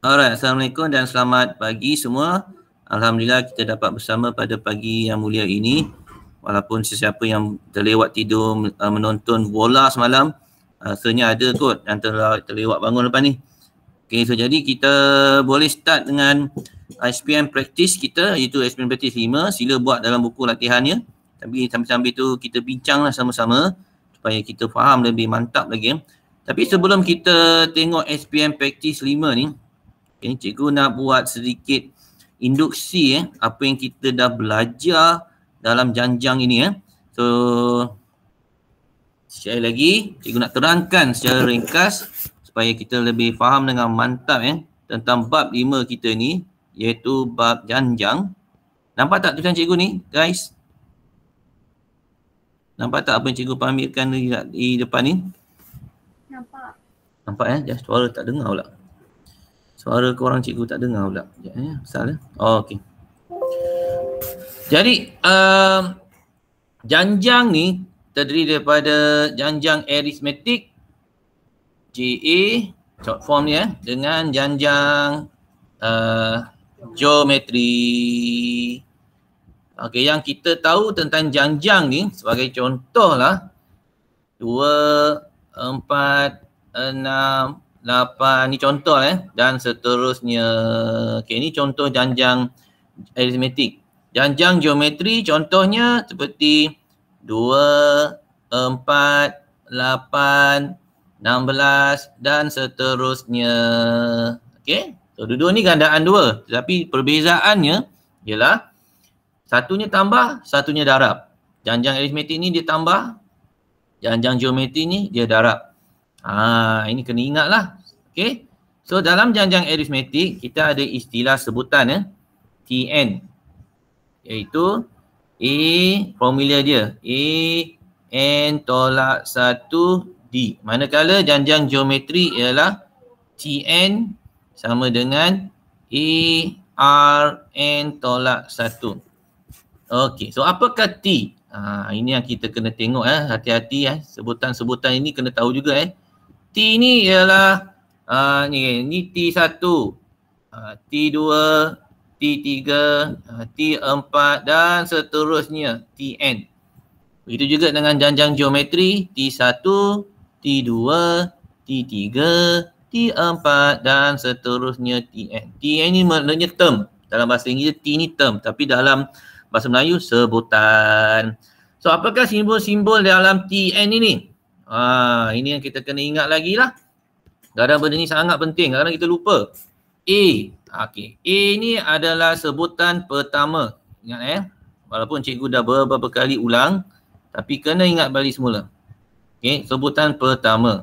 Alright, Assalamualaikum dan selamat pagi semua. Alhamdulillah kita dapat bersama pada pagi yang mulia ini. Walaupun sesiapa yang terlewat tidur menonton bola semalam, rasanya ada kot yang terlewat bangun lepas ni. Okay, so jadi kita boleh start dengan SPM practice kita, iaitu SPM practice 5. Sila buat dalam buku latihannya. Tapi sambil-sambil tu kita bincanglah sama-sama supaya kita faham lebih mantap lagi. Tapi sebelum kita tengok SPM practice 5 ni, okay, cikgu nak buat sedikit induksi apa yang kita dah belajar dalam janjang ini. So sekali lagi cikgu nak terangkan secara ringkas supaya kita lebih faham dengan mantap tentang bab 5 kita ni, iaitu bab janjang. Nampak tak tulisan cikgu ni guys? Nampak tak apa yang cikgu pamerkan di depan ni? Nampak. Nampak Just suara tak dengar pula. Suara korang cikgu tak dengar pula. Salah. Oh, okey. Jadi janjang ni terdiri daripada janjang aritmetik JA, short form ni dengan janjang geometri. Okey, yang kita tahu tentang janjang ni sebagai contoh lah 2, 4, 6, 8 ni contoh dan seterusnya. Okey, ni contoh janjang aritmetik. Janjang geometri contohnya seperti 2, 4, 8, 16 dan seterusnya. Okey, so dua-dua ni gandaan 2, tetapi perbezaannya ialah satunya tambah, satunya darab. Janjang aritmetik ni dia tambah, janjang geometri ni dia darab. Ini kena ingatlah. Okey. So dalam janjang aritmetik kita ada istilah sebutan TN, iaitu A, formula dia A N tolak 1 D. Manakala janjang geometri ialah TN sama dengan A R N tolak 1. Okey, so apakah T? Ini yang kita kena tengok hati-hati sebutan-sebutan ini kena tahu juga T ni ialah ni T1, T2, T3, T4 dan seterusnya Tn. Begitu juga dengan janjang geometri T1, T2, T3, T4 dan seterusnya Tn. Tn ni maknanya term. Dalam bahasa Inggeris T ni term, tapi dalam bahasa Melayu sebutan. So apakah simbol-simbol dalam Tn ini? Ini yang kita kena ingat lagi lah. Kadang benda ni sangat penting, kadang kita lupa. A. Okey, A ni adalah sebutan pertama. Ingat walaupun cikgu dah beberapa kali ulang, tapi kena ingat balik semula. Okey, sebutan pertama.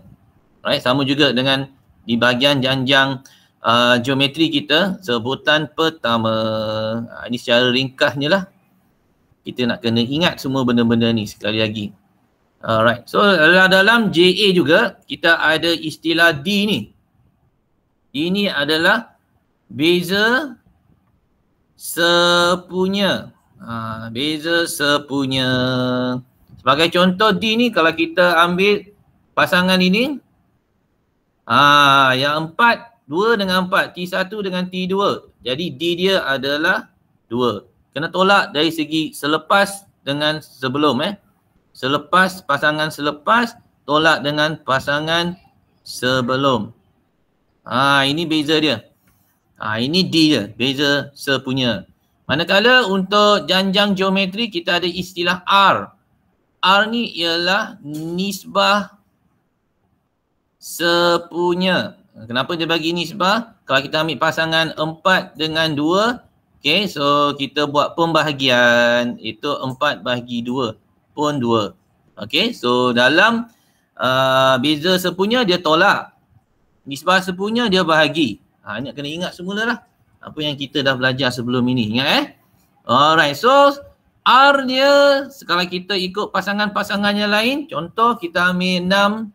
Right, sama juga dengan di bahagian janjang geometri kita, sebutan pertama. Ini secara ringkasnya lah. Kita nak kena ingat semua benda-benda ni sekali lagi. Alright, so dalam JA juga kita ada istilah D ni. Ini adalah beza sepunya. Beza sepunya. Sebagai contoh D ni, kalau kita ambil pasangan ini, yang 4, 2 dengan 4, T1 dengan T2. Jadi D dia adalah 2. Kena tolak dari segi selepas dengan sebelum Selepas, pasangan selepas, tolak dengan pasangan sebelum. Ini beza dia. Ini D dia, beza sepunya. Manakala untuk janjang geometri kita ada istilah R. R ni ialah nisbah sepunya. Kenapa dia bagi nisbah? Kalau kita ambil pasangan 4 dengan 2, okay, so kita buat pembahagian, itu 4 bahagi 2. Pun 2. Okey, so dalam beza sepunya dia tolak. Nisbah sepunya dia bahagi. Ini kena ingat semula lah apa yang kita dah belajar sebelum ini. Ingat Alright, so R dia kalau kita ikut pasangan-pasangan yang lain, contoh kita ambil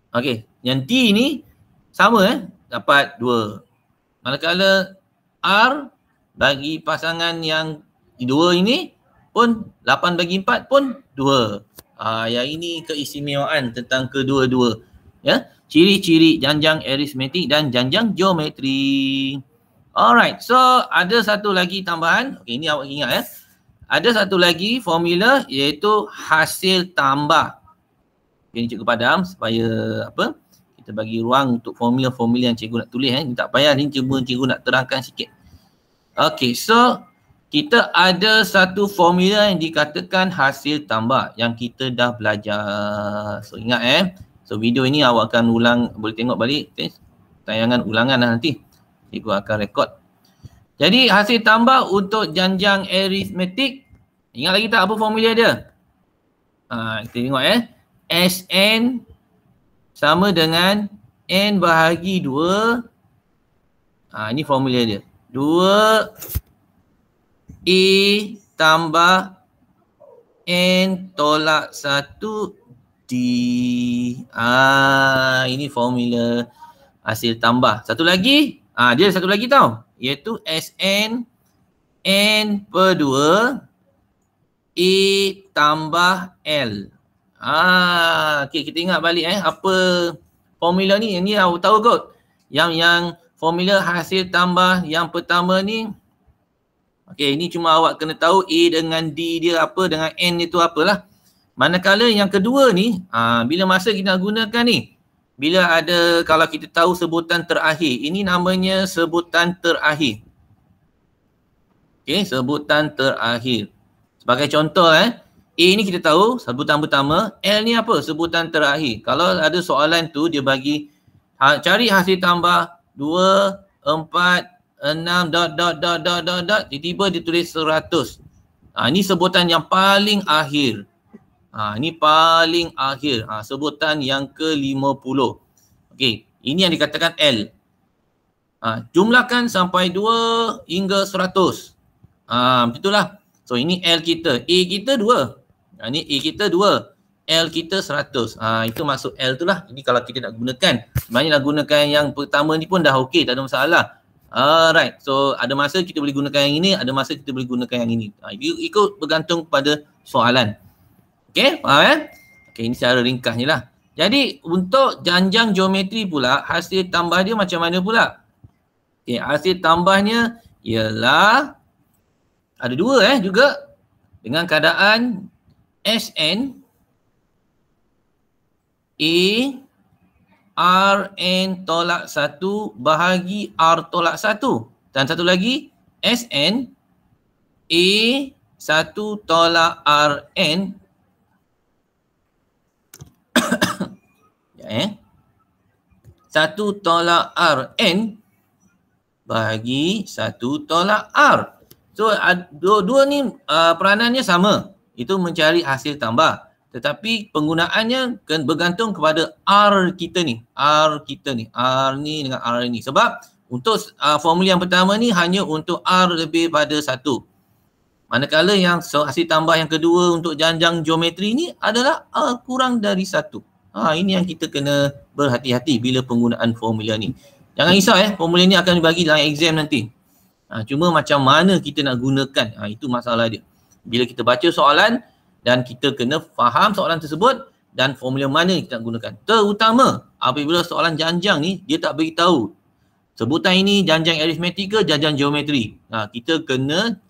6. Okey, yang D ni sama dapat 2. Manakala R bagi pasangan yang 2 ini pun 8 bagi 4 pun 2. Yang ini keistimewaan tentang kedua-dua. ciri-ciri janjang aritmetik dan janjang geometri. Alright, so ada satu lagi tambahan. Okey, ini awak ingat ya. Ada satu lagi formula iaitu hasil tambah. Okay, cikgu padam supaya apa? Kita bagi ruang untuk formula-formula yang cikgu nak tulis. Ini tak payah, ni cikgu nak terangkan sikit. Okey, so kita ada satu formula yang dikatakan hasil tambah yang kita dah belajar. So ingat So video ini awak akan ulang, boleh tengok balik tayangan ulangan lah nanti. Cikgu akan rekod. Jadi hasil tambah untuk janjang aritmetik, ingat lagi tak apa formula dia? Kita tengok Sn sama dengan n bahagi 2. Ini formula dia. 2A tambah n tolak 1D. Ini formula hasil tambah. Satu lagi, dia satu lagi tau, iaitu Sn n per 2 A tambah L. Okay, kita ingat balik apa formula ni. Yang ni awak tahu kot. Yang formula hasil tambah yang pertama ni. Okay, ini cuma awak kena tahu A dengan D dia apa, dengan N itu apalah. Manakala yang kedua ni, bila masa kita nak gunakan ni, bila ada, kalau kita tahu sebutan terakhir, ini namanya sebutan terakhir. Okay, sebutan terakhir. Sebagai contoh A ni kita tahu sebutan pertama, L ni apa? Sebutan terakhir. Kalau ada soalan tu dia bagi cari hasil tambah 2, 4, 6 ... tiba-tiba dia tulis 100. Ni sebutan yang paling akhir. Ni paling akhir. Sebutan yang ke-50. Okey, ini yang dikatakan L. Jumlahkan sampai 2 hingga 100. Begitulah. So ini L kita. A kita 2. Ni A kita 2. L kita 100. Itu maksud L tu lah. Jadi kalau kita nak gunakan, sebenarnya nak gunakan yang pertama ni pun dah okey, tak ada masalah. Alright. So ada masa kita boleh gunakan yang ini, ada masa kita boleh gunakan yang ini. Ikut bergantung pada soalan. Okey, faham Okey, ini secara ringkasnya lah. Jadi untuk janjang geometri pula, hasil tambah dia macam mana pula? Okey, hasil tambahnya ialah ada dua juga dengan keadaan Sn A Rn tolak 1 bahagi R tolak 1. Dan satu lagi Sn A 1 tolak Rn 1 tolak Rn bahagi 1 tolak R. So dua ni peranannya sama, itu mencari hasil tambah. Tetapi penggunaannya bergantung kepada R kita ni. R ni dengan R ni. Sebab untuk formula yang pertama ni hanya untuk R lebih pada 1. Manakala yang hasil tambah yang kedua untuk janjang geometri ni adalah R kurang dari 1. Ini yang kita kena berhati-hati bila penggunaan formula ni. Jangan risau formula ni akan dibagi dalam exam nanti. Cuma macam mana kita nak gunakan, itu masalah dia. Bila kita baca soalan dan kita kena faham soalan tersebut dan formula mana kita nak gunakan. Terutama apabila soalan janjang ni dia tak beritahu sebutan ini janjang aritmetik ke janjang geometri. Kita kena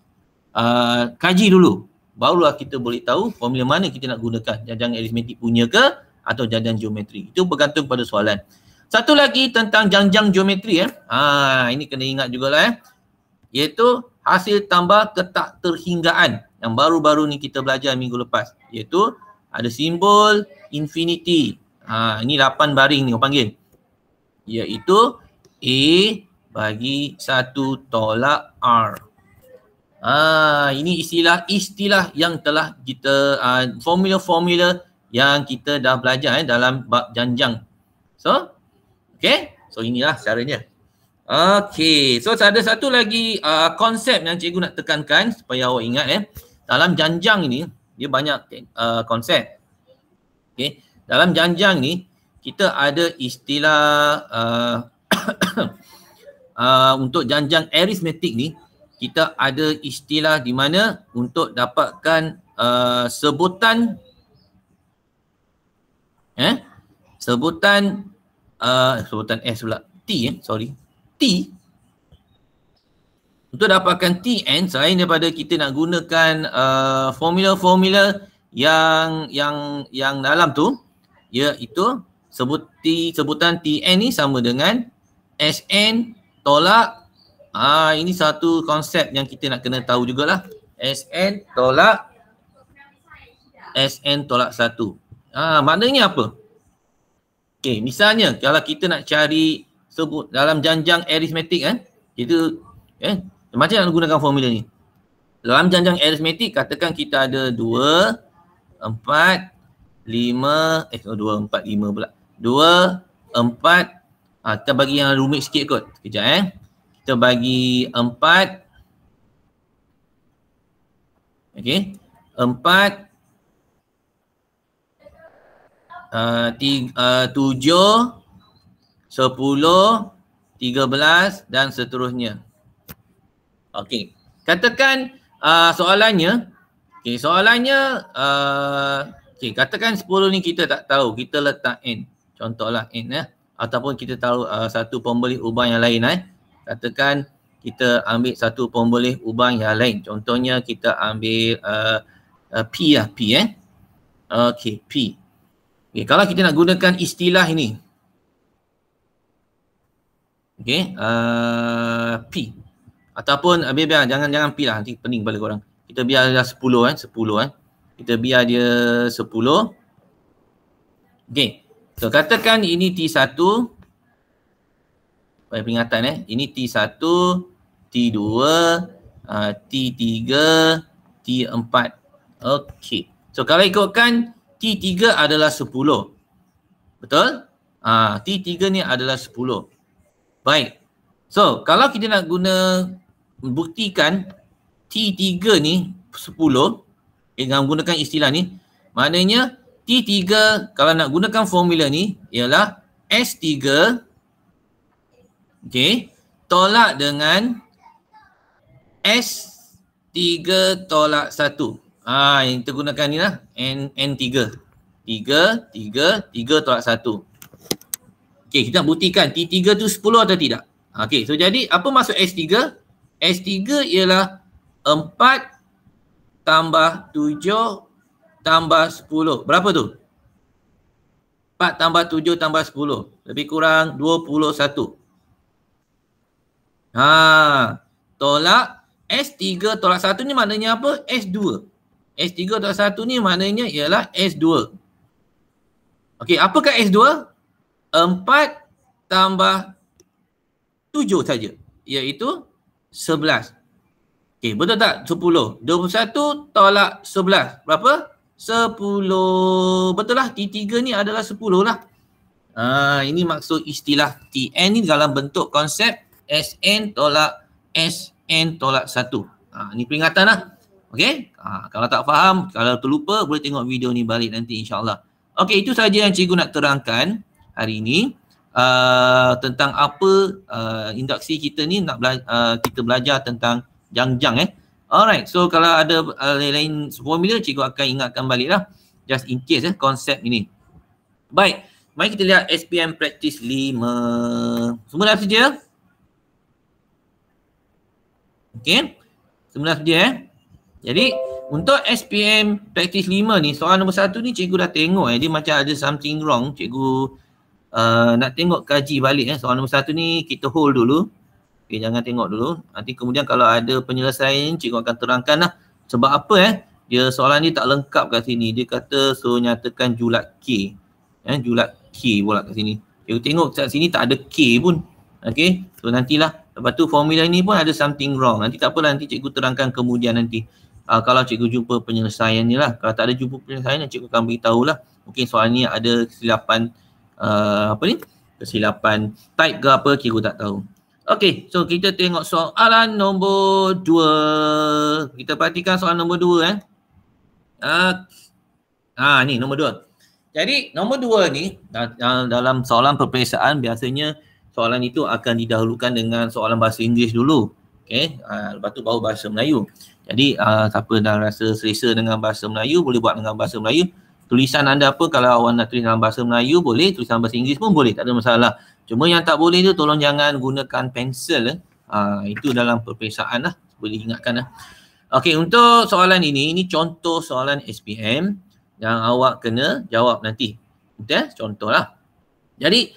kaji dulu. Barulah kita boleh tahu formula mana kita nak gunakan. Janjang aritmetik punya ke atau janjang geometri. Itu bergantung pada soalan. Satu lagi tentang janjang geometri ini kena ingat jugalah iaitu hasil tambah ketak terhinggaan yang baru-baru ni kita belajar minggu lepas, iaitu ada simbol infinity. Ini 8 baring ni orang panggil, iaitu A bagi 1 tolak R. Ini istilah yang telah kita formula-formula yang kita dah belajar dalam bab janjang. So, okay, so inilah caranya. Okay, so ada satu lagi konsep yang cikgu nak tekankan supaya awak ingat dalam janjang ini dia banyak konsep. Okay, dalam janjang ni kita ada istilah untuk janjang aritmetik ni kita ada istilah di mana untuk dapatkan sebutan sebutan S pula. T T. Untuk dapatkan Tn, selain daripada kita nak gunakan formula-formula yang dalam tu, iaitu sebutan Tn ni sama dengan Sn tolak, ini satu konsep yang kita nak kena tahu jugalah. Sn tolak 1. Maknanya apa? Okay, misalnya kalau kita nak cari sebut dalam janjang aritmetik kita macam nak gunakan formula ni. Dalam janjang aritmetik katakan kita ada 2, 4, 5, 2, 4, 5 pula. 2, 4, kita bagi yang rumit sikit kot. Sekejap Kita bagi 4. Okey. 4, 7, 10, 13 dan seterusnya. Okey. Katakan soalannya, katakan 10 ni kita tak tahu, kita letak n. Contohlah n ataupun kita tahu satu pemboleh ubah yang lain Katakan kita ambil satu pemboleh ubah yang lain. Contohnya kita ambil P Okey, P. Okay, kalau kita nak gunakan istilah ini. Okey, P. Ataupun biar jangan P lah, nanti pening kepala korang. Kita biar dia 10 Kita biar dia 10. Okey. So katakan ini T1. Bagi peringatan ini T1, T2, T3, T4. Okey. So kalau ikutkan T3 adalah 10. Betul? T3 ni adalah 10. Baik. So kalau kita nak buktikan T3 ni 10 dengan menggunakan istilah ni, maknanya T3 kalau nak gunakan formula ni ialah S3 tolak dengan S3 tolak 1. Yang kita gunakan ni lah N3. 3 tolak 1. Okey, kita nak buktikan T3 tu 10 atau tidak. Okey, so jadi apa maksud S3? S3 ialah 4 tambah 7 tambah 10. Berapa tu? 4 tambah 7 tambah 10. Lebih kurang 21. Tolak S3 tolak 1 ni maknanya apa? S2. S3 tolak 1 ni maknanya ialah S2. Okey, apakah S2? 4 tambah 7 saja, iaitu 11. Okey, betul tak? 10. 21 tolak 11. Berapa? 10. Betul lah, T3 ni adalah 10 lah. Ini maksud istilah Tn ni dalam bentuk konsep Sn tolak Sn tolak 1. Ini peringatan lah. Okey? Kalau tak faham, kalau terlupa, boleh tengok video ni balik nanti insyaAllah. Okey, itu saja yang cikgu nak terangkan hari ini. Tentang apa induksi kita ni kita belajar tentang jangjang Alright, so kalau ada lain formula, cikgu akan ingatkan balik lah. Just in case konsep ini. Baik, mari kita lihat SPM Practice 5. Semua dah sedia? Okey, semua dah sedia Jadi untuk SPM Practice 5 ni, soalan nombor 1 ni cikgu dah tengok dia macam ada something wrong. Cikgu nak tengok kaji balik soalan nombor 1 ni kita hold dulu. Okay, jangan tengok dulu. Nanti kemudian kalau ada penyelesaian cikgu akan terangkan lah. Sebab apa dia soalan ni tak lengkap kat sini. Dia kata so nyatakan julat K. Julat K pula kat sini. Cikgu tengok kat sini tak ada K pun. Okay, so nantilah. Lepas tu formula ni pun ada something wrong. Nanti tak apalah, nanti cikgu terangkan kemudian nanti. Kalau cikgu jumpa penyelesaian ni lah. Kalau tak ada jumpa penyelesaian, cikgu akan beritahu lah. Mungkin soalan ni ada kesilapan kesilapan type ke apa, cikgu tak tahu. Okey, so kita tengok soalan nombor 2. Kita perhatikan soalan nombor 2 ni nombor 2. Jadi nombor 2 ni dalam soalan peperiksaan biasanya soalan itu akan didahulukan dengan soalan bahasa Inggeris dulu. Okey, lepas tu baru bahasa Melayu. Jadi siapa dah rasa selesa dengan bahasa Melayu boleh buat dengan bahasa Melayu. tulisan anda apa, kalau awak nak tulis dalam bahasa Melayu boleh, tulis dalam bahasa Inggeris pun boleh, tak ada masalah. Cuma yang tak boleh tu tolong jangan gunakan pensel. Itu dalam peperiksaan lah, boleh ingatkan lah. Okey, untuk soalan ini contoh soalan SPM yang awak kena jawab nanti. Betul? Contohlah. Jadi,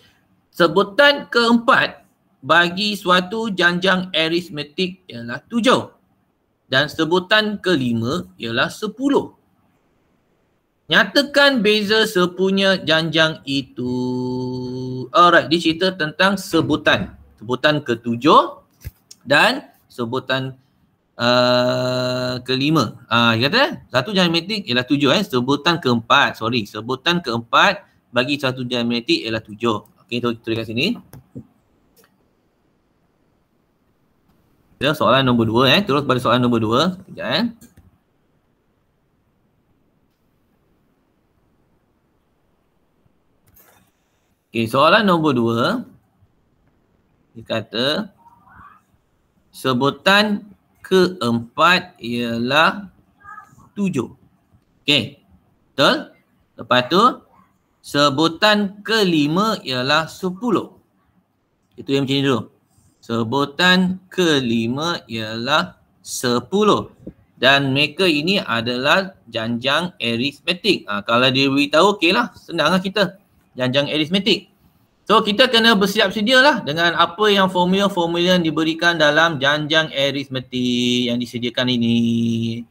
sebutan keempat bagi suatu janjang aritmetik ialah 7. Dan sebutan kelima ialah 10. Nyatakan beza sepunya janjang itu. Alright, dia cerita tentang sebutan. Sebutan ketujuh dan sebutan kelima. Dia kata satu janjang aritmetik ialah 7. Sebutan keempat, sebutan keempat bagi satu janjang aritmetik ialah 7. Okey, tulis kat sini. Soalan nombor 2 terus pada soalan nombor 2. Sekejap Okey, soalan nombor 2. Dia kata sebutan keempat ialah 7. Okey. Betul? Lepas tu sebutan kelima ialah 10. Itu yang macam ni dulu. Sebutan kelima ialah 10. Dan mereka ini adalah janjang aritmetik. Kalau dia beritahu, okey lah. Senang lah kita. Janjang aritmetik. So, kita kena bersiap sedialah dengan apa yang formula-formula yang diberikan dalam janjang aritmetik yang disediakan ini.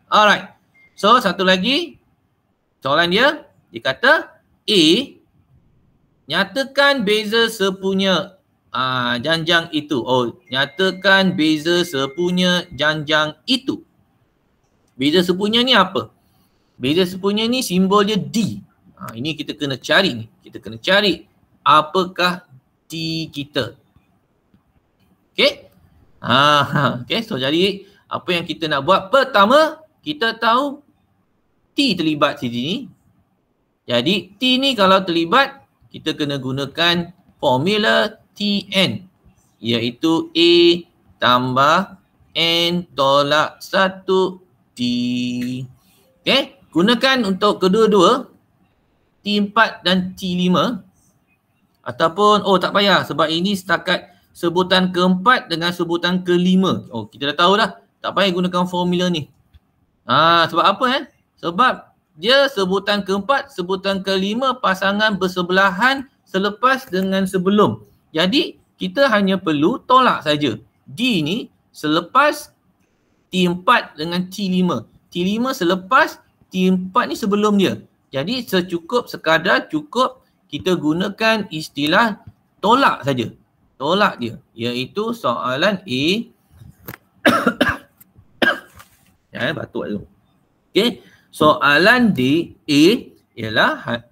Alright. So, satu lagi. Soalan dia kata A, nyatakan beza sepunya janjang itu. Nyatakan beza sepunya janjang itu. Beza sepunya ni apa? Beza sepunya ni simbol dia D. Ini kita kena cari ni. Kita kena cari apakah D kita. Okay? Okay, so jadi apa yang kita nak buat? Pertama, kita tahu T terlibat di sini. Jadi T ni kalau terlibat, kita kena gunakan formula Tn, iaitu A tambah N tolak 1D. Okay, gunakan untuk kedua-dua T4 dan T5. Ataupun, tak payah sebab ini setakat sebutan keempat dengan sebutan kelima. Kita dah tahu dah, tak payah gunakan formula ni. Sebab apa Sebab dia sebutan keempat, sebutan kelima pasangan bersebelahan selepas dengan sebelum. Jadi kita hanya perlu tolak saja. D ni selepas T4 dengan T5. T5 selepas T4 ni sebelum dia. Jadi sekadar cukup kita gunakan istilah tolak saja. Tolak dia, iaitu soalan A. Batuk dulu. Okey, soalan D, A ialah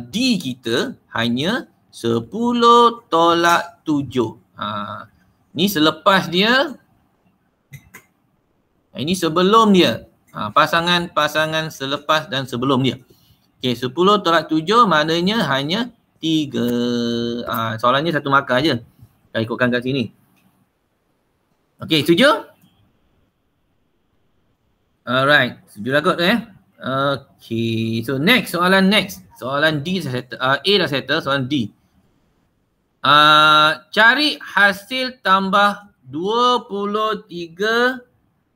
D kita hanya 10 tolak 7. Ni selepas dia. Ini sebelum dia. Pasangan selepas dan sebelum dia. Okey, 10 tolak 7 maknanya hanya 3. Soalannya satu markah je. Kita ikutkan kat sini. Okey, setuju? Alright, setuju lah kot Okey, so soalan next. Soalan D dah settle. A dah settle, soalan D. Cari hasil tambah 23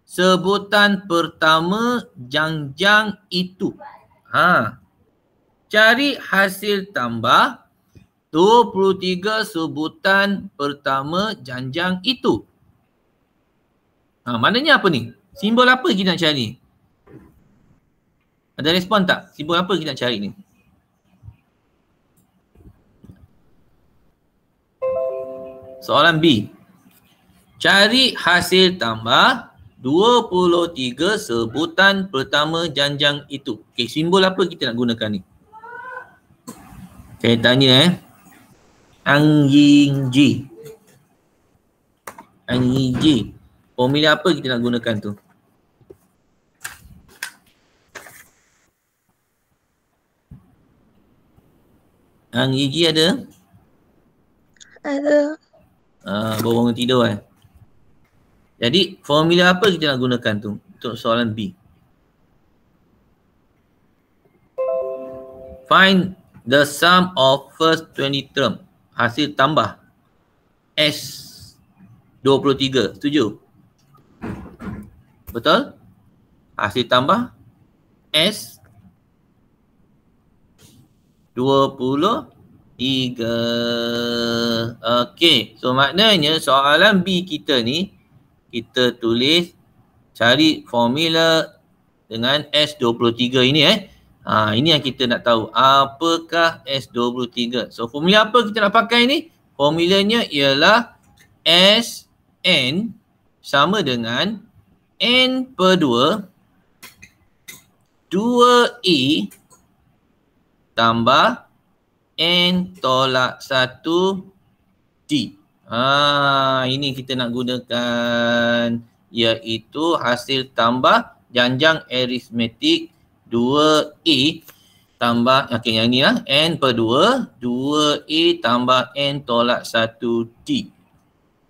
sebutan pertama janjang itu. Cari hasil tambah 23 sebutan pertama janjang itu. Maknanya apa ni? Simbol apa kita nak cari? Ada respon tak? Simbol apa kita nak cari ni? Soalan B. Cari hasil tambah 23 sebutan pertama janjang itu. Okey, simbol apa kita nak gunakan ni? Saya tanya Ang Ying Ji. Ang Ying Ji. Formula apa kita nak gunakan tu? Ang Ying Ji ada? Ada. Baru bangun tidur Jadi formula apa kita nak gunakan tu untuk soalan B? Find the sum of first 20 term. Hasil tambah S23. Setuju? Betul? Hasil tambah S23. Okey. So maknanya soalan B kita ni, kita tulis cari formula dengan S23 ini ini yang kita nak tahu. Apakah S23? So formula apa kita nak pakai ni? Formulanya ialah Sn sama dengan N per 2 2E tambah N tolak 1 D. Ini kita nak gunakan, iaitu hasil tambah janjang aritmetik 2E tambah, yang ni lah, N per 2 2E tambah N tolak 1 D.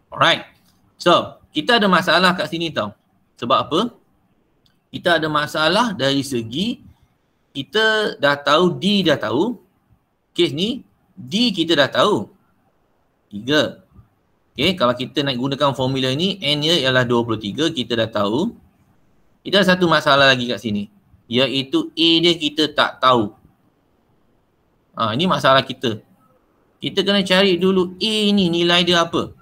Alright. So, kita ada masalah kat sini tau. Sebab apa? Kita ada masalah dari segi kita dah tahu D dah tahu. Kes ni D kita dah tahu 3. Okay, kalau kita nak gunakan formula ni, N nya ialah 23, kita dah tahu. Kita ada satu masalah lagi kat sini, iaitu A dia kita tak tahu. Ini masalah kita. Kita kena cari dulu A ni nilai dia apa.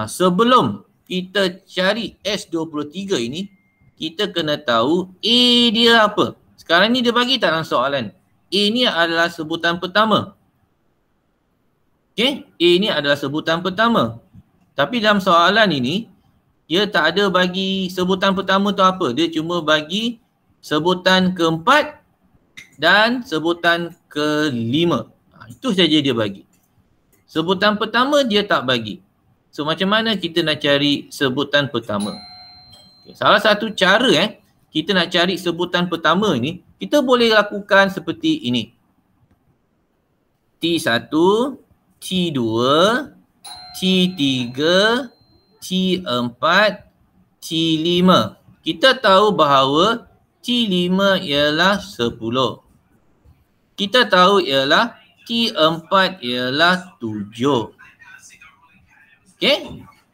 Sebelum kita cari S23 ini, kita kena tahu A dia apa. Sekarang ni dia bagi tak dalam soalan. A ni adalah sebutan pertama. Okay, A ni adalah sebutan pertama. Tapi dalam soalan ini, dia tak ada bagi sebutan pertama tu apa. Dia cuma bagi sebutan keempat dan sebutan kelima. Itu saja dia bagi. Sebutan pertama dia tak bagi. So macam mana kita nak cari sebutan pertama? Okay, salah satu cara kita nak cari sebutan pertama ni, kita boleh lakukan seperti ini. T1, T2, T3, T4, T5. Kita tahu bahawa T5 ialah 10. Kita tahu ialah T4 ialah 7. Okey?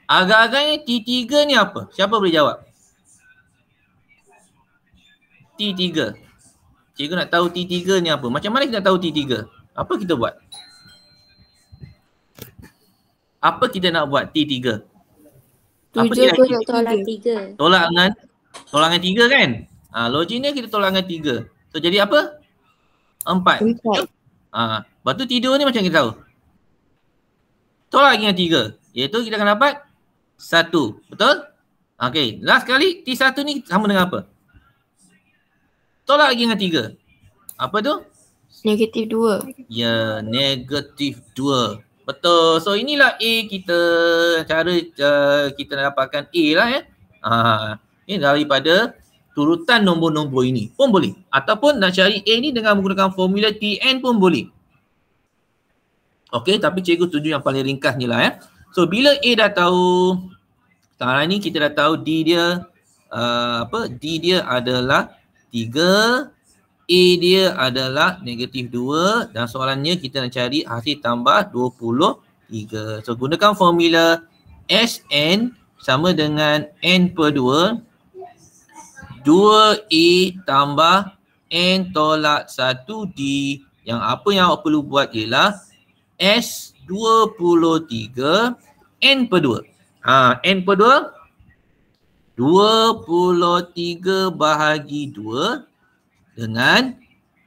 Agak-agaknya T3 ni apa? Siapa boleh jawab? T3. Cikgu nak tahu T3 ni apa? Macam mana kita nak tahu T3? Apa kita buat? Apa kita nak buat T3? 7 tolak 3. Tolak dengan 3 kan? Logiknya kita tolak dengan 3. So jadi apa? 4. Lepas tu T2 ni macam kita tahu. Tolak lagi dengan 3. Iaitu kita akan dapat 1. Betul? Okay. Last kali T1 ni sama dengan apa? Tolak lagi dengan 3. Apa tu? Negatif 2. Ya, negatif 2. Betul. So inilah A kita, cara kita nak dapatkan A lah Ini daripada turutan nombor-nombor ini pun boleh. Ataupun nak cari A ni dengan menggunakan formula Tn pun boleh. Okey, tapi cikgu tunjuk yang paling ringkasnya lah So bila A dah tahu, sekarang ni kita dah tahu D dia D dia adalah 3, A dia adalah negatif 2 dan soalannya kita nak cari hasil tambah 23. So gunakan formula Sn sama dengan N per 2 2E tambah N tolak 1D, yang apa yang awak perlu buat ialah S23 N per 2. N per 2 23 bahagi 2 dengan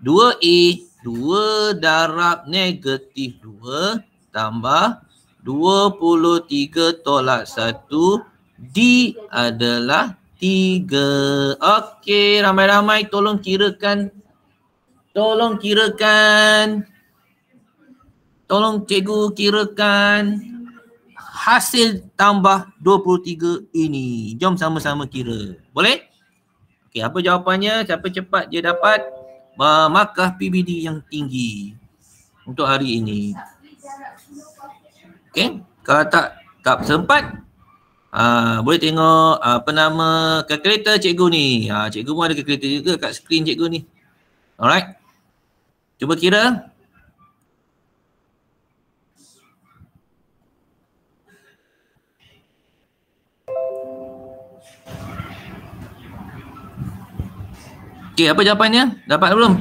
2E 2 darab negatif 2 tambah 23 tolak 1 D adalah 3. Okey, ramai-ramai tolong kirakan. Tolong cikgu kirakan hasil tambah 23 ini. Jom sama-sama kira. Boleh? Okey, apa jawapannya? Siapa cepat dia dapat markah PBD yang tinggi untuk hari ini. Okey, kalau tak sempat, boleh tengok apa nama kalkulator cikgu ni. Cikgu pun ada kalkulator juga kat skrin cikgu ni. Alright. Cuba kira. Okey, apa jawapannya? Dapat belum?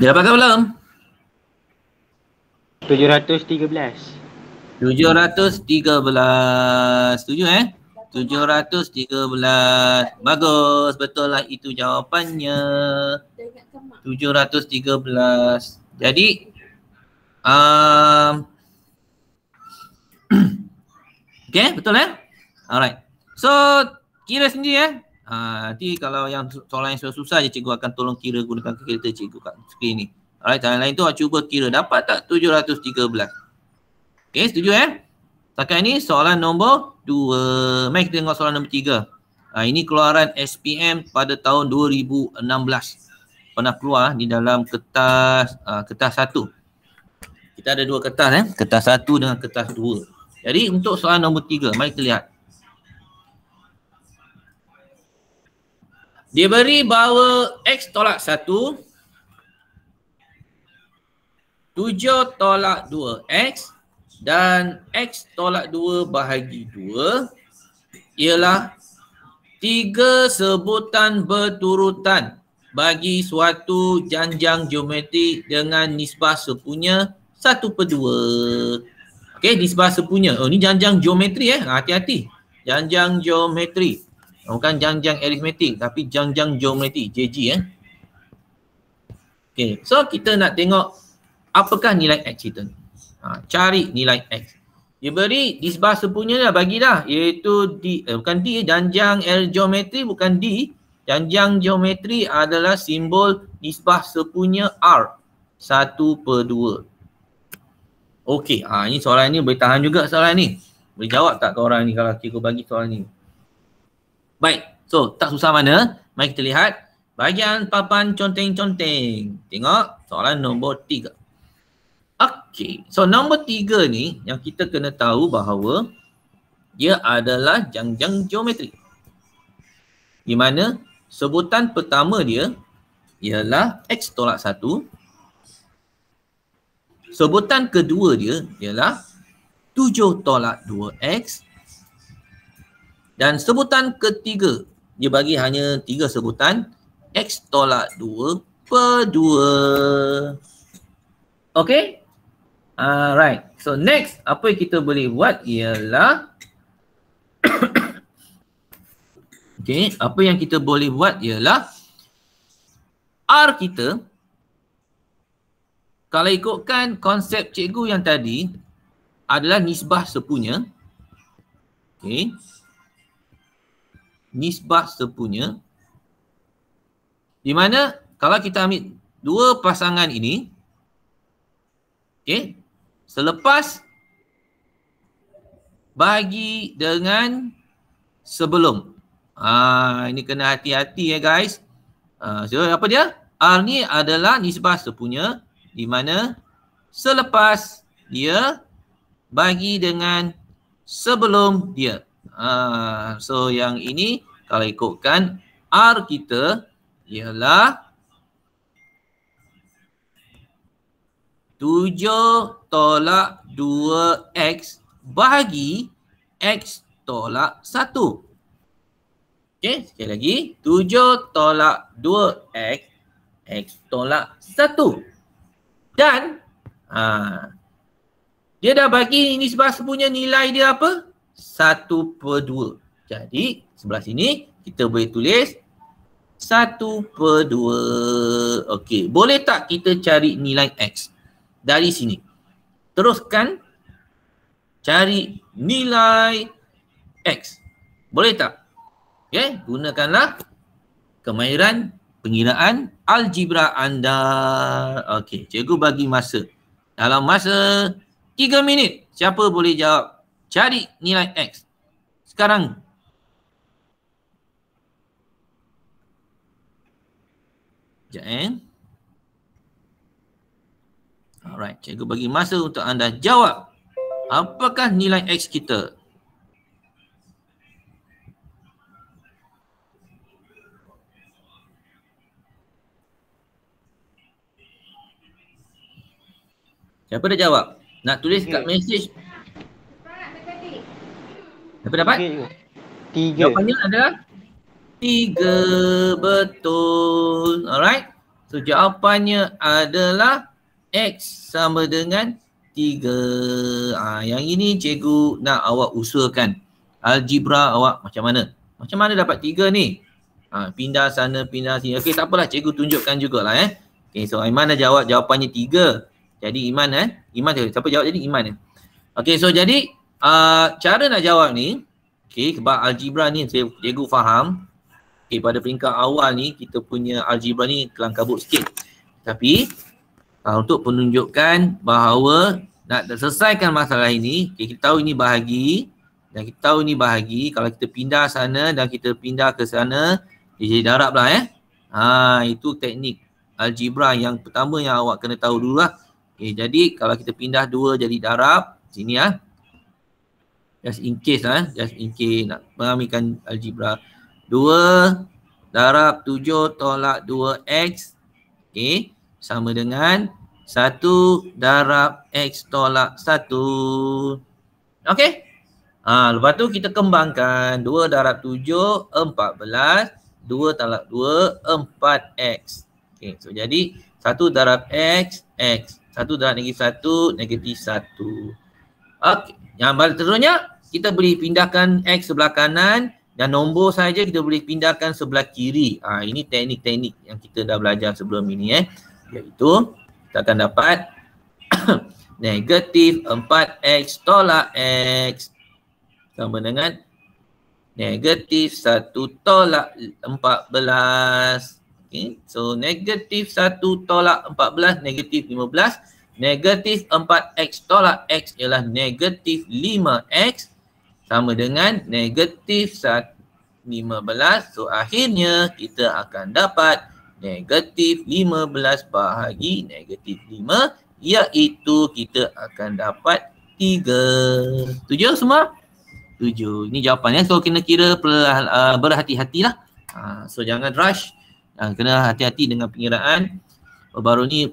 Dia dapatkan belum? 713. 713. Setuju 713. Bagus. Betul lah itu jawapannya. 713. Jadi okay, betul Alright. So kira sendiri nanti kalau yang soalan yang susah je cikgu akan tolong kira gunakan kalkulator cikgu kat skrin ni. Alright, yang lain tu cuba kira dapat tak 713. Okay, setuju Setakat ni soalan nombor 2. Mari kita tengok soalan nombor 3. Ini keluaran SPM pada tahun 2016. Pernah keluar di dalam kertas 1. Kita ada 2 kertas kertas 1 dengan kertas 2. Jadi untuk soalan nombor 3, mari kita lihat. Dia beri bahawa X tolak 1, 7 tolak 2X dan X tolak 2 bahagi 2 ialah 3 sebutan berturutan bagi suatu janjang geometri dengan nisbah sepunya 1/2. Okey, nisbah sepunya. Oh, ni janjang geometri hati-hati. Janjang geometri. Bukan janjang aritmetik tapi janjang geometri, JG Okey, so kita nak tengok apakah nilai X kita ni. Cari nilai X. Dia beri nisbah sepunya dah, bagi dah, iaitu bukan D, janjang geometri bukan D. Janjang geometri adalah simbol nisbah sepunya R, 1/2. Okey, ini soalan ni boleh tahan juga soalan ni. Boleh jawab tak korang ni kalau cikgu bagi soalan ni? Baik, so tak susah mana. Mari kita lihat bahagian papan conteng-conteng. Tengok soalan nombor 3. Okey, so nombor 3 ni yang kita kena tahu bahawa dia adalah janjang geometri. Di mana sebutan pertama dia ialah X tolak 1. Sebutan kedua dia ialah 7 tolak 2X. Dan sebutan ketiga, dia bagi hanya 3 sebutan, X tolak 2/2. Okey? Right. So next, apa yang kita boleh buat ialah okay, apa yang kita boleh buat ialah R kita, kalau ikutkan konsep cikgu yang tadi, adalah nisbah sepunya. Okay. Nisbah sepunya. Di mana kalau kita ambil 2 pasangan ini, okay, selepas bagi dengan sebelum. Ini kena hati-hati guys. So apa dia? R ni adalah nisbah sepunya di mana selepas dia bagi dengan sebelum dia. So yang ini kalau ikutkan R kita ialah 7 tolak 2X bahagi X tolak 1. Okey, sekali lagi. 7 tolak 2X, X tolak 1. Dan dia dah bagi nisbah sepunya nilai dia apa? 1/2. Jadi sebelah sini kita boleh tulis 1/2. Okey, boleh tak kita cari nilai X dari sini? Teruskan cari nilai X. Boleh tak? Okey, gunakanlah kemahiran pengiraan algebra anda. Okey, cikgu bagi masa. Dalam masa 3 minit, siapa boleh jawab cari nilai X? Sekarang. Sekejap Alright, cikgu bagi masa untuk anda jawab. Apakah nilai X kita? Siapa dah jawab? Nak tulis kat message. Siapa dapat? 3. Jawapannya adalah 3. Betul. Alright. So jawapannya adalah X sama dengan 3. Yang ini cikgu nak awak usahakan. Algebra awak macam mana? Macam mana dapat 3 ni? Pindah sana, pindah sini. Okey, tak apalah, cikgu tunjukkan jugalah Okey, so Iman dah jawab jawapannya 3. Jadi Iman Iman siapa jawab jadi Iman Okey, so jadi cara nak jawab ni, okey, sebab algebra ni cikgu faham. Okey, pada peringkat awal ni kita punya algebra ni kelang kabut sikit. Tapi untuk penunjukkan bahawa nak selesaikan masalah ini, okay, kita tahu ini bahagi dan kita tahu ini bahagi. Kalau kita pindah sana dan kita pindah ke sana, dia jadi darab lah itu teknik algebra yang pertama yang awak kena tahu dulu lah. Okay, jadi kalau kita pindah 2 jadi darab, sini just in case just in case nak mengambilkan algebra. 2 darab 7 tolak 2x, okay, sama dengan 1 darab x tolak 1. Okay. Lepas tu kita kembangkan 2 darab 7, 14. 2 tolak 2, 4x. Okay, so jadi 1 darab x, x. 1 darab -1, -1. Okay, yang balik terusnya kita boleh pindahkan x sebelah kanan dan nombor saja kita boleh pindahkan sebelah kiri. Ini teknik-teknik yang kita dah belajar sebelum ini iaitu kita akan dapat negatif 4x tolak x sama dengan negatif 1 tolak 14. Okay. So negatif 1 tolak 14 negatif 15. Negatif 4x tolak x ialah negatif 5x sama dengan negatif 15. So akhirnya kita akan dapat negatif 15 bahagi negatif 5 iaitu kita akan dapat 3. Setuju semua? 7. Ini jawapannya. So kena kira berhati-hatilah. So jangan rush. Kena hati-hati dengan pengiraan. Baru ni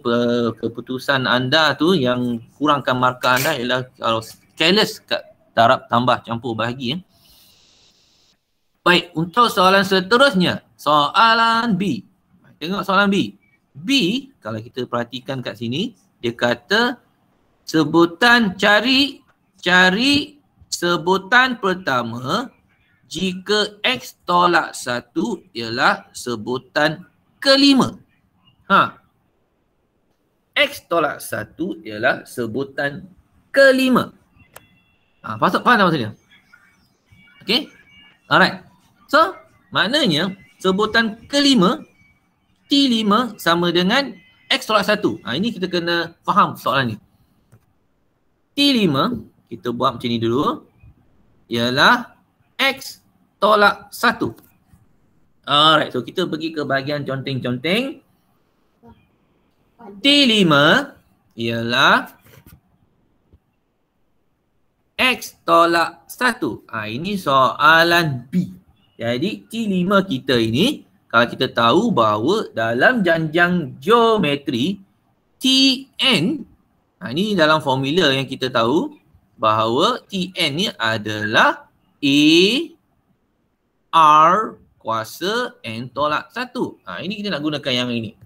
keputusan anda tu yang kurangkan markah anda ialah kalau careless kat darab tambah campur bahagi. Baik, untuk soalan seterusnya. Soalan B. Tengok soalan B. B, kalau kita perhatikan kat sini, dia kata sebutan cari sebutan pertama jika x tolak 1 ialah sebutan kelima. X tolak 1 ialah sebutan kelima. Faham tak maksudnya? Okay. Alright. So, maknanya sebutan kelima T5 sama dengan X tolak 1. Ini kita kena faham soalan ni. T5, kita buat macam ni dulu, ialah X tolak 1. Alright, so kita pergi ke bahagian conteng-conteng. T5 ialah X tolak 1. Ini soalan B. Jadi T5 kita ini, kalau kita tahu bahawa dalam janjang geometri Tn, ini dalam formula yang kita tahu bahawa Tn ni adalah A R kuasa N tolak 1. Ini kita nak gunakan yang ini.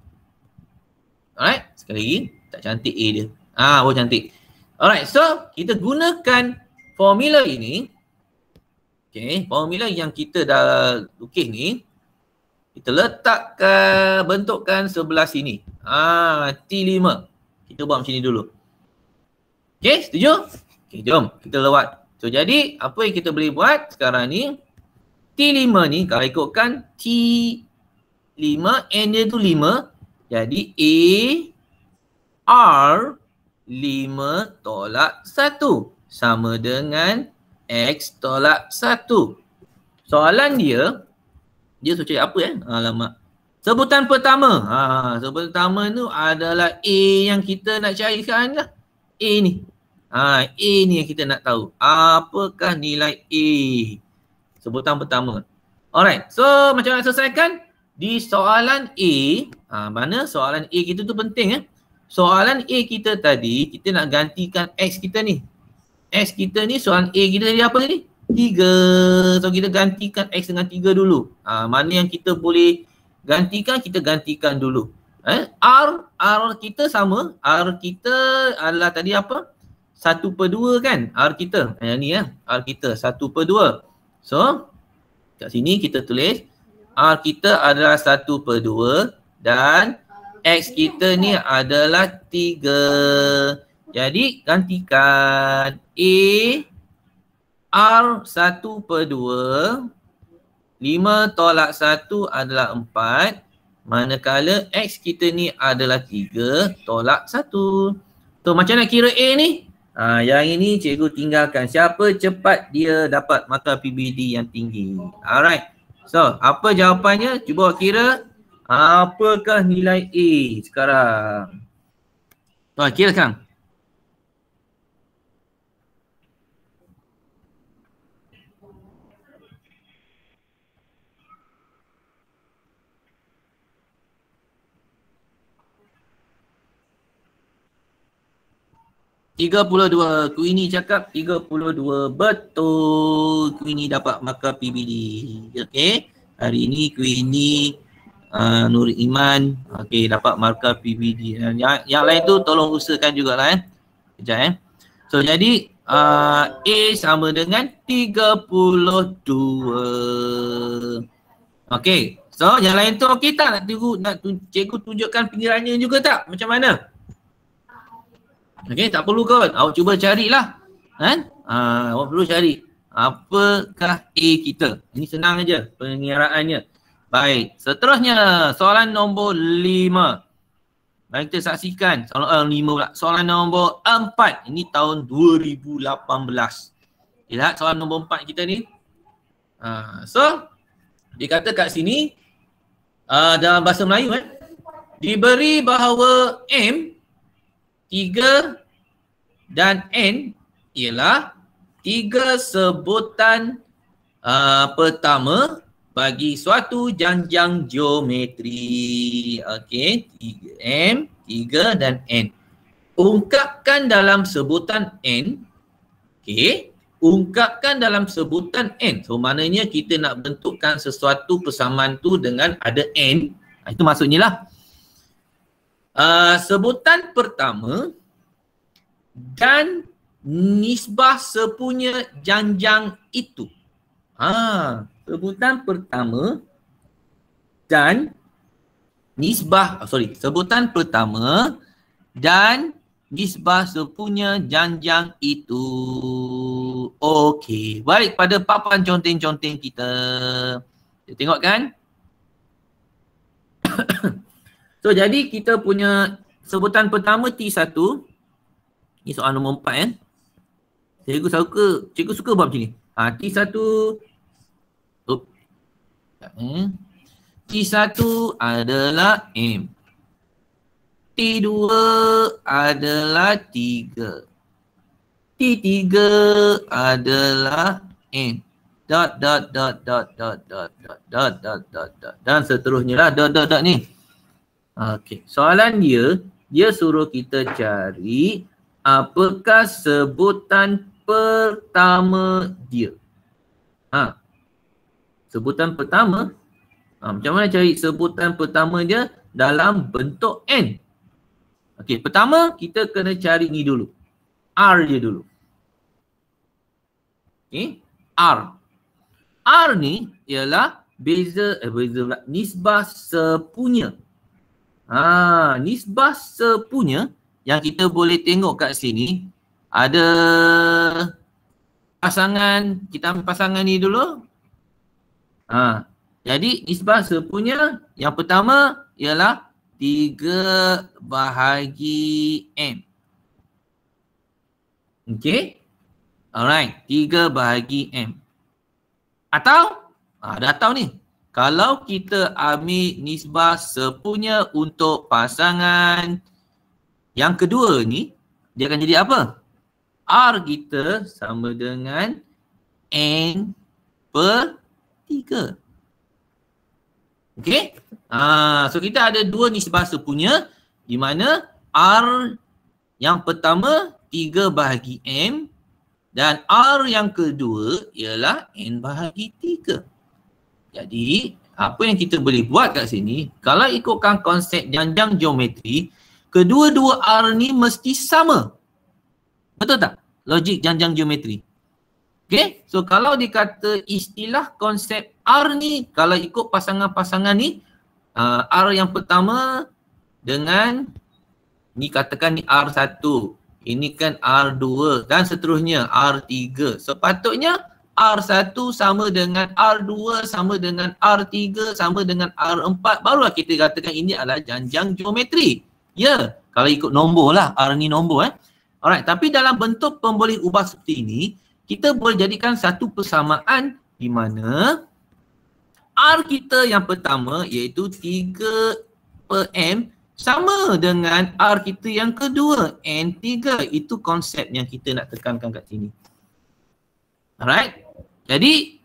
Alright, sekali lagi tak cantik A dia. Oh cantik. Alright, so kita gunakan formula ini. Okay, formula yang kita dah lukis ni kita letakkan, bentukkan sebelah sini. T5. Kita buat macam ni dulu. Okay, setuju? Okay, jom kita lewat. So, jadi apa yang kita boleh buat sekarang ni, T5 ni kalau ikutkan T5, N dia tu 5. Jadi A, R, 5 tolak 1 sama dengan X tolak 1. Soalan dia suruh cari apa alamak. Sebutan pertama. Sebutan pertama tu adalah A yang kita nak cari sekarang lah. A ni. A ni yang kita nak tahu. Apakah nilai A? Sebutan pertama. Alright. So macam mana selesaikan? Di soalan A. Mana soalan A kita tu penting soalan A kita tadi, kita nak gantikan X kita ni. X kita ni, soalan A kita tadi apa tadi? 3. So kita gantikan X dengan 3 dulu. Mana yang kita boleh gantikan, kita gantikan dulu. R kita sama. R kita adalah tadi apa? 1/2 kan? R kita. Yang ni ya. R kita 1/2. So, kat sini kita tulis R kita adalah 1/2 dan X kita ni adalah 3. Jadi gantikan A R 1/2, 5 tolak 1 adalah 4. Manakala X kita ni adalah 3 tolak 1. So macam nak kira A ni? Yang ini cikgu tinggalkan. Siapa cepat dia dapat markah PBD yang tinggi. Alright. So apa jawapannya? Cuba kira. Apakah nilai A sekarang? Kira sekarang. $32. Queenie cakap 32. Betul. Queenie dapat markah PBD. Okey. Hari ini Queenie Nur Iman dapat markah PBD. Yang lain tu tolong usahakan jugalah Kejap So jadi A sama dengan 32. Okey. So yang lain tu okey tak? Nak cikgu tunjukkan pinggirannya juga tak? Macam mana? Okey, tak perlu kot. Awak cuba carilah. Awak perlu cari. Apakah A kita? Ini senang aja pengiraannya. Baik, seterusnya soalan nombor 5. Mari kita saksikan soalan 5 pula. Soalan nombor 4. Ini tahun 2018. Lihat soalan nombor 4 kita ni. So, dia kata kat sini dalam bahasa Melayu diberi bahawa M 3 dan N ialah 3 sebutan pertama bagi suatu janjang geometri. Okey, 3M, 3 dan N. Ungkapkan dalam sebutan N. Okey, ungkapkan dalam sebutan N. So maknanya kita nak bentukkan sesuatu persamaan tu dengan ada N. Itu maksudnya lah. Sebutan pertama dan nisbah sepunya janjang itu. Sebutan pertama dan sebutan pertama dan nisbah sepunya janjang itu. Okey, balik pada papan conteng-conteng kita. Kita tengok kan? So jadi kita punya sebutan pertama T1. Ini soalan nombor 4 Cikgu suka buat macam ni. T1 T1 adalah M. T2 adalah 3. T3 adalah N. Dan seterusnya lah dot ni. Okey, soalan dia suruh kita cari apakah sebutan pertama dia. Sebutan pertama, macam mana cari sebutan pertama dia dalam bentuk N? Okey, pertama kita kena cari ni dulu. R dia dulu. Okey, R. R ni ialah nisbah sepunya. Nisbah sepunya yang kita boleh tengok kat sini ada pasangan, kita ambil pasangan ni dulu. Jadi nisbah sepunya yang pertama ialah 3 bahagi M. Okey. Alright, 3 bahagi M. Atau, ada atau ni. Kalau kita ambil nisbah sepunya untuk pasangan yang kedua ni, dia akan jadi apa? R kita sama dengan N per 3. Okey? So kita ada dua nisbah sepunya di mana R yang pertama 3 bahagi M dan R yang kedua ialah N bahagi 3. Jadi apa yang kita boleh buat kat sini, kalau ikutkan konsep janjang geometri, kedua-dua R ni mesti sama. Betul tak? Logik janjang geometri. Okay, so kalau dikata istilah konsep R ni, kalau ikut pasangan-pasangan ni, R yang pertama dengan ni katakan ni R1, ini kan R2 dan seterusnya R3. Sepatutnya R1 sama dengan R2 sama dengan R3 sama dengan R4, barulah kita katakan ini adalah janjang geometri. Ya, kalau ikut nombor lah, R ni nombor Alright, tapi dalam bentuk pemboleh ubah seperti ini, kita boleh jadikan satu persamaan di mana R kita yang pertama iaitu 3/M sama dengan R kita yang kedua N3. Itu konsep yang kita nak tekankan kat sini. Alright. Jadi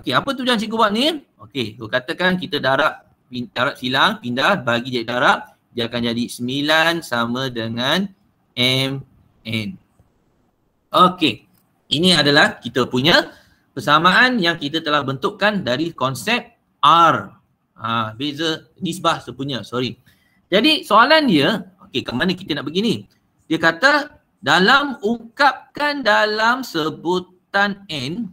okey, apa tujuan cikgu buat ni? Okey, katakan kita darab silang, pindah bagi jadi darab, dia akan jadi 9 sama dengan MN. Okey, ini adalah kita punya persamaan yang kita telah bentukkan dari konsep R. Beza nisbah sepunya, sorry. Jadi soalan dia, okey, ke mana kita nak pergi ni? Dia kata dalam ungkapkan dalam sebutan N,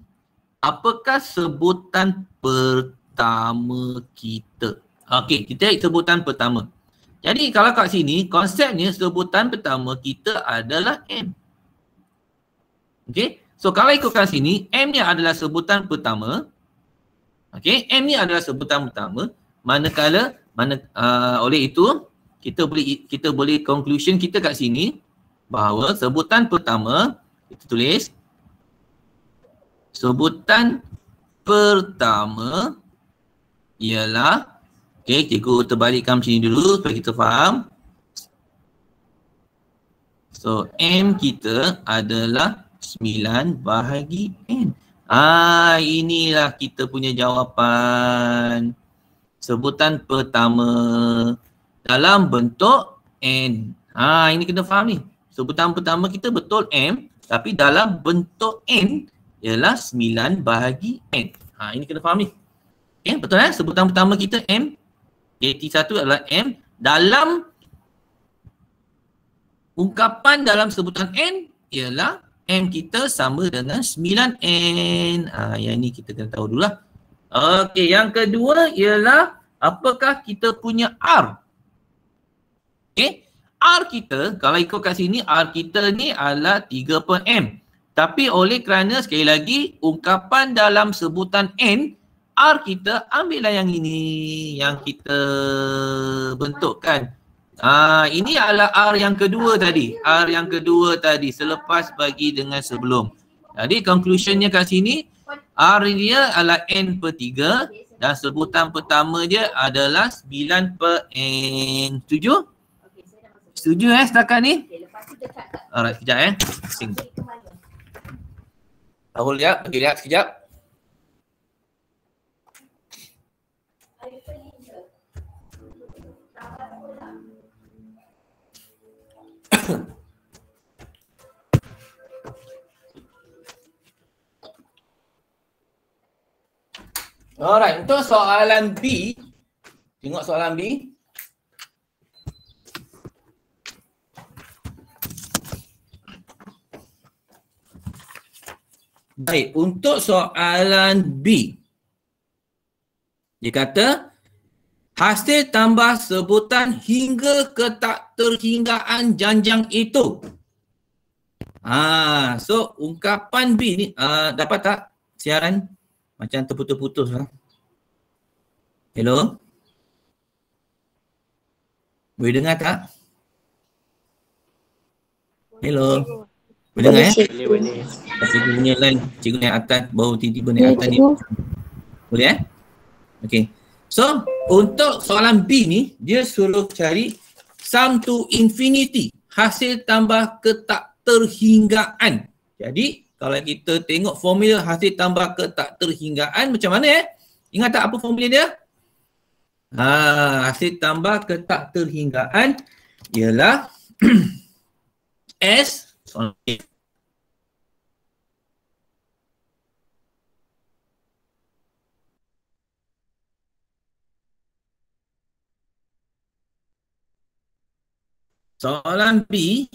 apakah sebutan pertama kita? Okey, kita lihat sebutan pertama. Jadi kalau kat sini konsepnya sebutan pertama kita adalah M. Okey, so kalau ikutkan sini, M ni adalah sebutan pertama. Okey, M ni adalah sebutan pertama. Oleh itu kita boleh conclusion kita kat sini bahawa sebutan pertama, kita tulis sebutan pertama ialah, okey, cikgu terbalikkan macam ni dulu supaya kita faham. So M kita adalah 9 bahagi N. Inilah kita punya jawapan. Sebutan pertama dalam bentuk N. Ini kena faham ni. Sebutan pertama kita betul M, tapi dalam bentuk N ialah 9 bahagi N. Ini kena faham ni. Okay, betul sebutan pertama kita M. T1 adalah M. Dalam ungkapan dalam sebutan N ialah M kita sama dengan 9N. Yang ni kita kena tahu dulu lah. Okey, yang kedua ialah apakah kita punya R. Okey, R kita, kalau ikut kat sini, R kita ni adalah 3/M. Tapi oleh kerana sekali lagi, ungkapan dalam sebutan N, R kita ambillah yang ini, yang kita bentukkan. Ini adalah R yang kedua tadi. R yang kedua tadi selepas bagi dengan sebelum. Jadi conclusionnya kat sini, R dia adalah N/3 dan sebutan pertama dia adalah 9/N. Setuju? Setuju setakat ni? Alright, sekejap Sing. Hold ya, okey, lihat sekejap. Alright, untuk soalan B, tengok soalan B. Baik, untuk soalan B, dia kata hasil tambah sebutan hingga ke tak terhinggaan janjang itu. So ungkapan B ni, dapat tak siaran? Macam terputus-putus lah. Hello? Boleh dengar tak? Hello? Boleh dengar Boleh. Cikgu punya line, cikgu naik atas, baru tiba-tiba naik atas ni. Boleh Okay. So, untuk soalan B ni, dia suruh cari sum to infinity. Hasil tambah ke tak terhinggaan. Jadi, kalau kita tengok formula hasil tambah ke tak terhinggaan macam mana Ingat tak apa formula dia? Hasil tambah ke tak terhinggaan ialah S. Okay. Soalan B.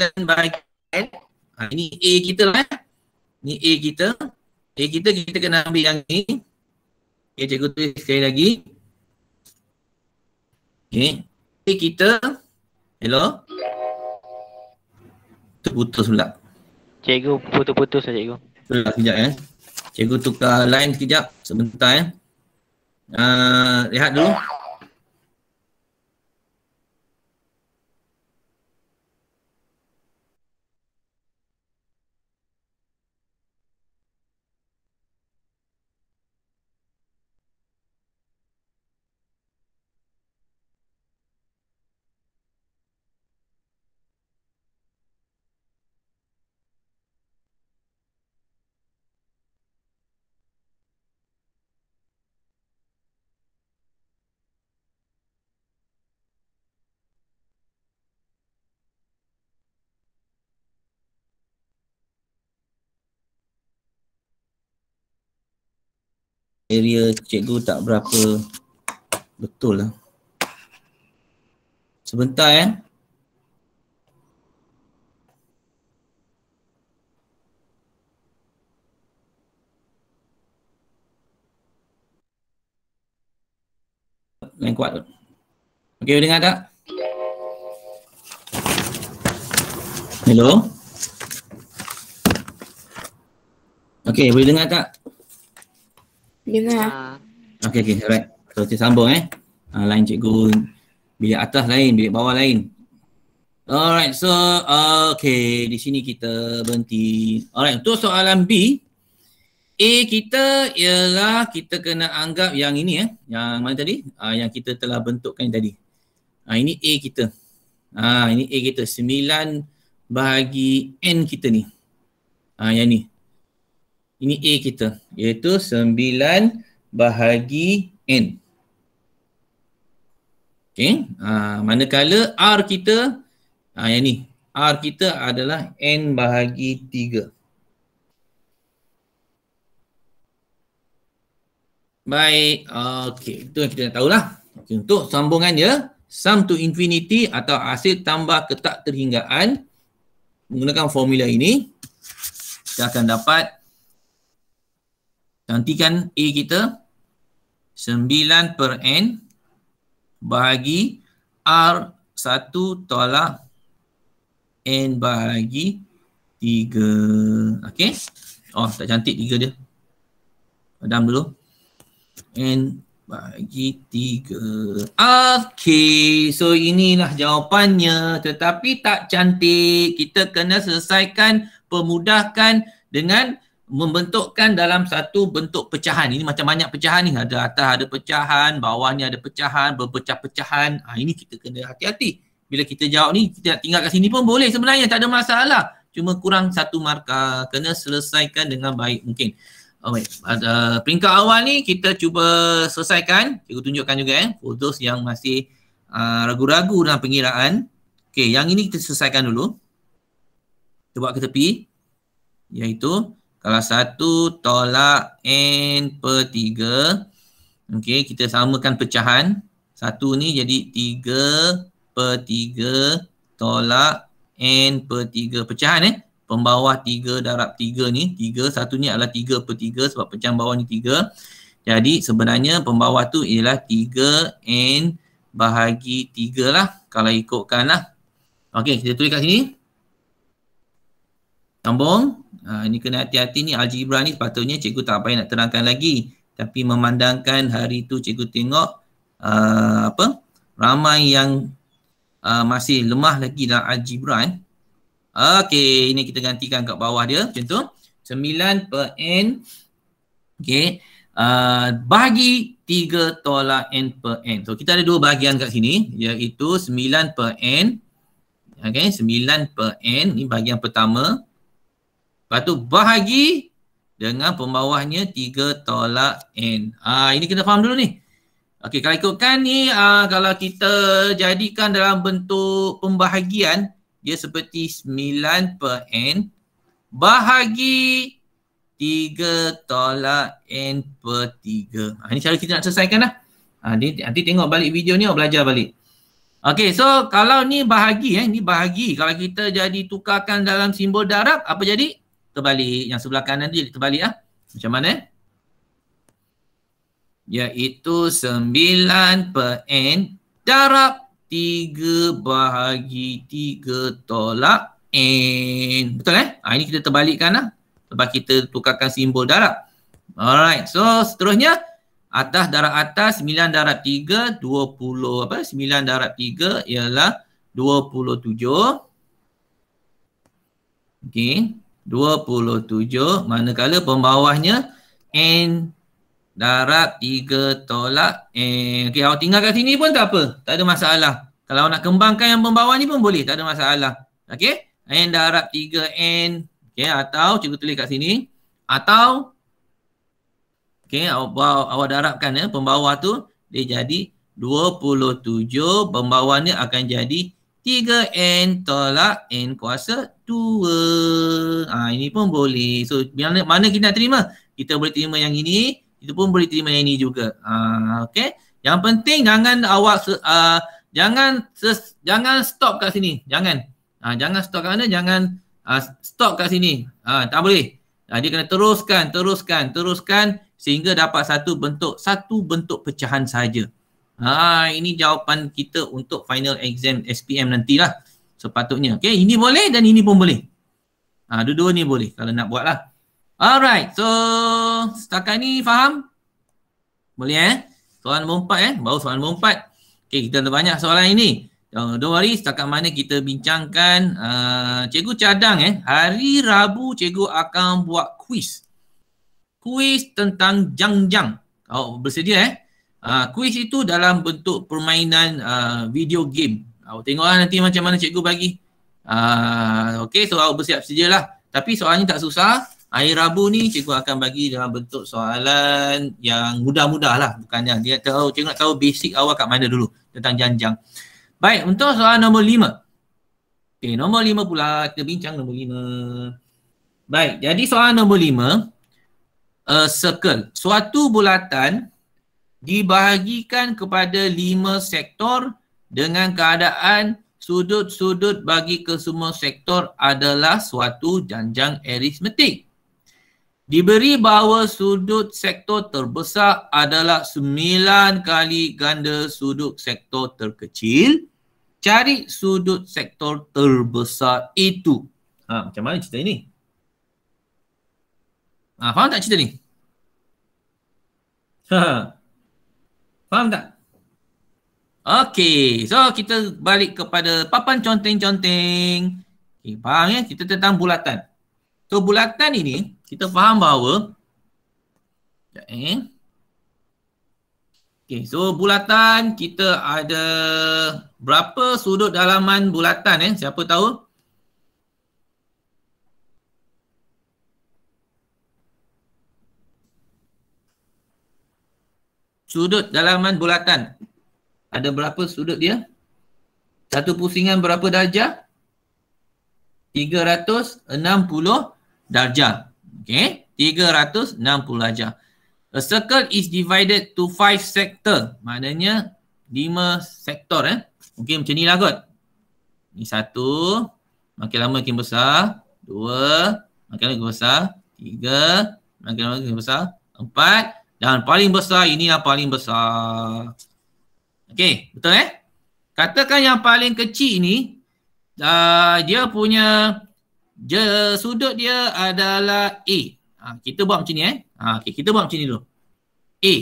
Dan bagi ini A kita lah. Ni A kita. A kita kena ambil yang ni. Okay, cikgu tulis sekali lagi. Okay. A kita. Hello. Terputus pula. Cikgu putus-putus lah cikgu. Sekejap Cikgu tukar line sekejap. Sebentar lihat dulu. Area cikgu tak berapa betul lah. Sebentar Lain kuat tu. Okey, dengar tak? Hello? Okey, boleh dengar tak? Dengar. Okey, alright. So, kita sambung line cikgu bilik atas lain, bilik bawah lain. Alright, so okey, di sini kita berhenti. Alright, untuk soalan B, A kita ialah kita kena anggap yang ini yang mana tadi? Yang kita telah bentukkan tadi. Ini A kita. Ini A kita 9 bahagi N kita ni. Yang ni. Ini A kita, iaitu 9 bahagi N. Okey, manakala R kita, yang ni, R kita adalah N bahagi 3. Baik, okey, itu yang kita nak tahulah. Okay, untuk sambungan dia, sum to infinity atau hasil tambah ke tak terhinggaan, menggunakan formula ini, kita akan dapat gantikan A kita 9 per N bahagi R1 tolak N bahagi 3. Okey. Oh, tak cantik 3 dia. Padam dulu. N bagi 3. Okey. So inilah jawapannya. Tetapi tak cantik. Kita kena selesaikan, permudahkan dengan membentukkan dalam satu bentuk pecahan. Ini macam banyak pecahan ni. Ada atas ada pecahan, bawah ni ada pecahan, berpecah-pecahan. Ini kita kena hati-hati. Bila kita jawab ni, kita nak tinggal kat sini pun boleh sebenarnya. Tak ada masalah. Cuma kurang satu markah. Kena selesaikan dengan baik mungkin. Peringkat awal ni kita cuba selesaikan. Cikgu tunjukkan juga for those yang masih ragu-ragu dalam pengiraan. Okey, yang ini kita selesaikan dulu. Kita buat ke tepi. Iaitu kalau 1 tolak N per 3. Okey, kita samakan pecahan. 1 ni jadi 3 per 3 tolak N per 3. Pecahan pembawah 3 darab 3 ni. 3, satu ni adalah 3 per 3 sebab pecahan bawah ni 3. Jadi sebenarnya pembawah tu ialah 3 N bahagi 3 lah. Kalau ikutkan lah. Okey, kita tulis kat sini. Sambung. Ini kena hati-hati ni, algebra ni sepatutnya cikgu tak payah nak terangkan lagi. Tapi memandangkan hari tu cikgu tengok ramai yang masih lemah lagi dalam algebra Okey, ini kita gantikan kat bawah dia macam tu. 9 per N. Okey. bahagi 3 tolak N per N. So kita ada dua bahagian kat sini, iaitu 9 per N. Okay, 9 per N, ni bahagian pertama. Lepas tu bahagi dengan pembawahnya 3 tolak N. Ini kena faham dulu ni. Okey, kalau ikutkan ni, kalau kita jadikan dalam bentuk pembahagian, dia seperti 9 per N bahagi 3 tolak N per 3. Ini cara kita nak selesaikan lah. Nanti tengok balik video ni, belajar balik. Okey, so kalau ni bahagi, ni bahagi. Kalau kita jadi tukarkan dalam simbol darab, apa jadi? Terbalik. Yang sebelah kanan dia terbalik lah. Macam mana? Iaitu 9 per N darab 3 bahagi 3 tolak N. Betul ini kita terbalikkan lah. Lepas kita tukarkan simbol darab. Alright, so seterusnya atas darab atas 9 darab 3 20 9 darab 3 ialah 27. Okey, 27 manakala pembawahnya N darab 3 tolak N. Okey, awak tinggal kat sini pun tak apa, tak ada masalah. Kalau nak kembangkan yang pembawah ni pun boleh, tak ada masalah. Okey, N darab 3N. Okey, atau cikgu tulis kat sini. Atau okey, awak darabkan pembawah tu dia jadi 27, pembawahnya akan jadi 3N tolak N kuasa 2. Ini pun boleh. So mana kita nak terima? Kita boleh terima yang ini, kita pun boleh terima yang ini juga. Okey. Yang penting jangan awak jangan stop kat sini. Jangan. Jangan stop kat mana? Jangan stop kat sini. Tak boleh. Dia kena teruskan sehingga dapat satu bentuk pecahan saja. Ini jawapan kita untuk final exam SPM nantilah sepatutnya. Okey, ini boleh dan ini pun boleh. Dua-dua ni boleh kalau nak buat lah. Alright, so setakat ni faham? Boleh Soalan nombor 4 baru soalan nombor 4. Okey, kita ada banyak soalan ini. Don't worry, setakat mana kita bincangkan. Cikgu cadang hari Rabu cikgu akan buat kuis. Kuis tentang jang-jang. Awak bersedia kuis itu dalam bentuk permainan video game. Awak tengoklah nanti macam mana cikgu bagi. Okey, so awak bersiap sedialah. Tapi soalannya tak susah. Hari Rabu ni cikgu akan bagi dalam bentuk soalan yang mudah-mudah lah. Bukannya dia tahu, cikgu nak tahu basic awal kat mana dulu tentang jang-jang. Baik, untuk soalan nombor 5. Okey, nombor 5 pula. Kita bincang nombor 5. Baik, jadi soalan nombor 5. Circle. Suatu bulatan dibahagikan kepada 5 sektor dengan keadaan sudut-sudut bagi kesemua sektor adalah suatu janjang aritmetik. Diberi bahawa sudut sektor terbesar adalah 9 kali ganda sudut sektor terkecil. Cari sudut sektor terbesar itu. Macam mana cerita ini? Faham tak cerita ni? Faham tak? Okey, so kita balik kepada papan conteng-conteng. Okay, faham kita tentang bulatan. So bulatan ini kita faham bahawa okay, so bulatan kita ada berapa sudut dalaman bulatan siapa tahu? Sudut dalaman bulatan. Ada berapa sudut dia? Satu pusingan berapa darjah? 360 darjah. Okay, 360 darjah. A circle is divided to 5 sector. Maknanya 5 sektor Mungkin macam ni lah kot. Ni 1, makin lama makin besar. 2, makin lama makin besar. 3, makin lama makin besar. 4, dan paling besar ini yang paling besar. Okey, betul Katakan yang paling kecil ni dia punya sudut dia adalah A. Kita buat macam ni okey, kita buat macam ni dulu. A.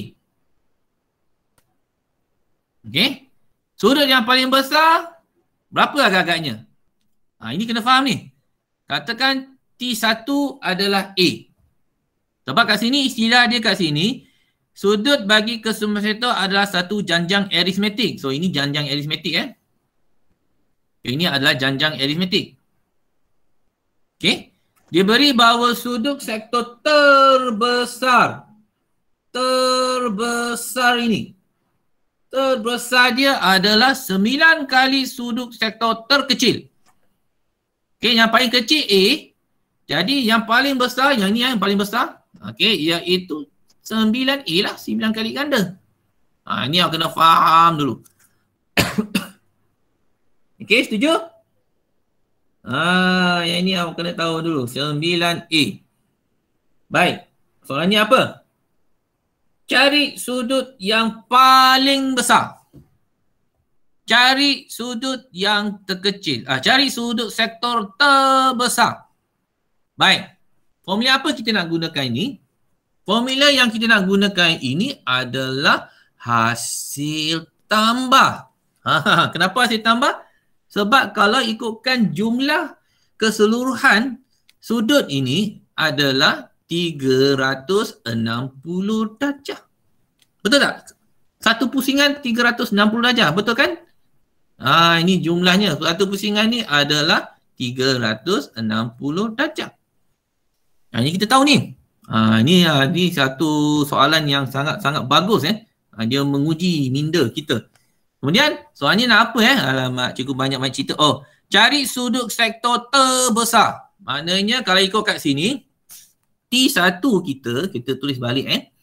Okey. Sudut yang paling besar berapa agak-agaknya? Ini kena faham ni. Katakan T1 adalah A. Sebab kat sini istilah dia kat sini Sudut bagi keseluruhan sektor adalah satu janjang aritmetik. So ini janjang aritmetik Ini adalah janjang aritmetik. Okey. Dia beri bahawa sudut sektor terbesar ini. Terbesar dia adalah 9 kali sudut sektor terkecil. Okey, yang paling kecil A. Jadi yang paling besar, yang ni yang paling besar. Okey, iaitu 9A lah, 9 kali ganda. Ini yang kena faham dulu. Okey, setuju? Yang ni awak kena tahu dulu. 9A. Baik. Soalannya apa? Cari sudut yang paling besar. Cari sudut yang terkecil. Cari sudut sektor terbesar. Baik. Formula apa kita nak gunakan ini? Formula yang kita nak gunakan ini adalah hasil tambah. Kenapa hasil tambah? Sebab kalau ikutkan jumlah keseluruhan sudut ini adalah 360 darjah. Betul tak? Satu pusingan 360 darjah. Betul kan? Ini jumlahnya. Satu pusingan ni adalah 360 darjah. Ini kita tahu ni. Ini satu soalan yang sangat-sangat bagus dia menguji minda kita. Kemudian soalannya nak apa Alamak, cikgu banyak cerita. Cari sudut sektor terbesar. Maknanya kalau ikut kat sini T1 kita tulis balik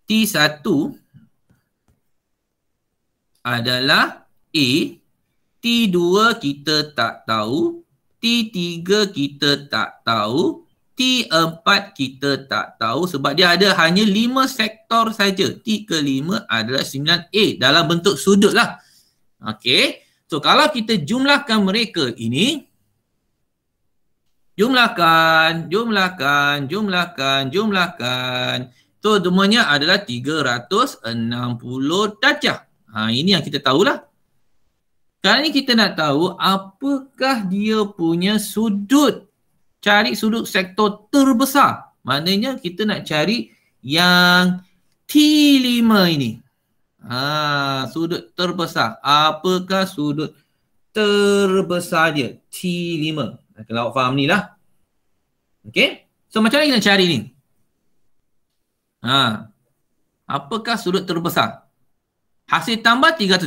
T1 adalah A, T2 kita tak tahu, T3 kita tak tahu, T4 kita tak tahu sebab dia ada hanya 5 sektor saja. T ke-5 adalah 9A dalam bentuk sudut lah. Okey. So kalau kita jumlahkan mereka ini, jumlahkan. So semuanya adalah 360 darjah. Ini yang kita tahulah. Sekarang ni kita nak tahu apakah dia punya sudut. Cari sudut sektor terbesar. Maknanya kita nak cari yang T5 ini. Sudut terbesar. Apakah sudut terbesar dia? T5. Kalau awak faham ni lah. Okay. So macam mana kita nak cari ni? Apakah sudut terbesar? Hasil tambah 360.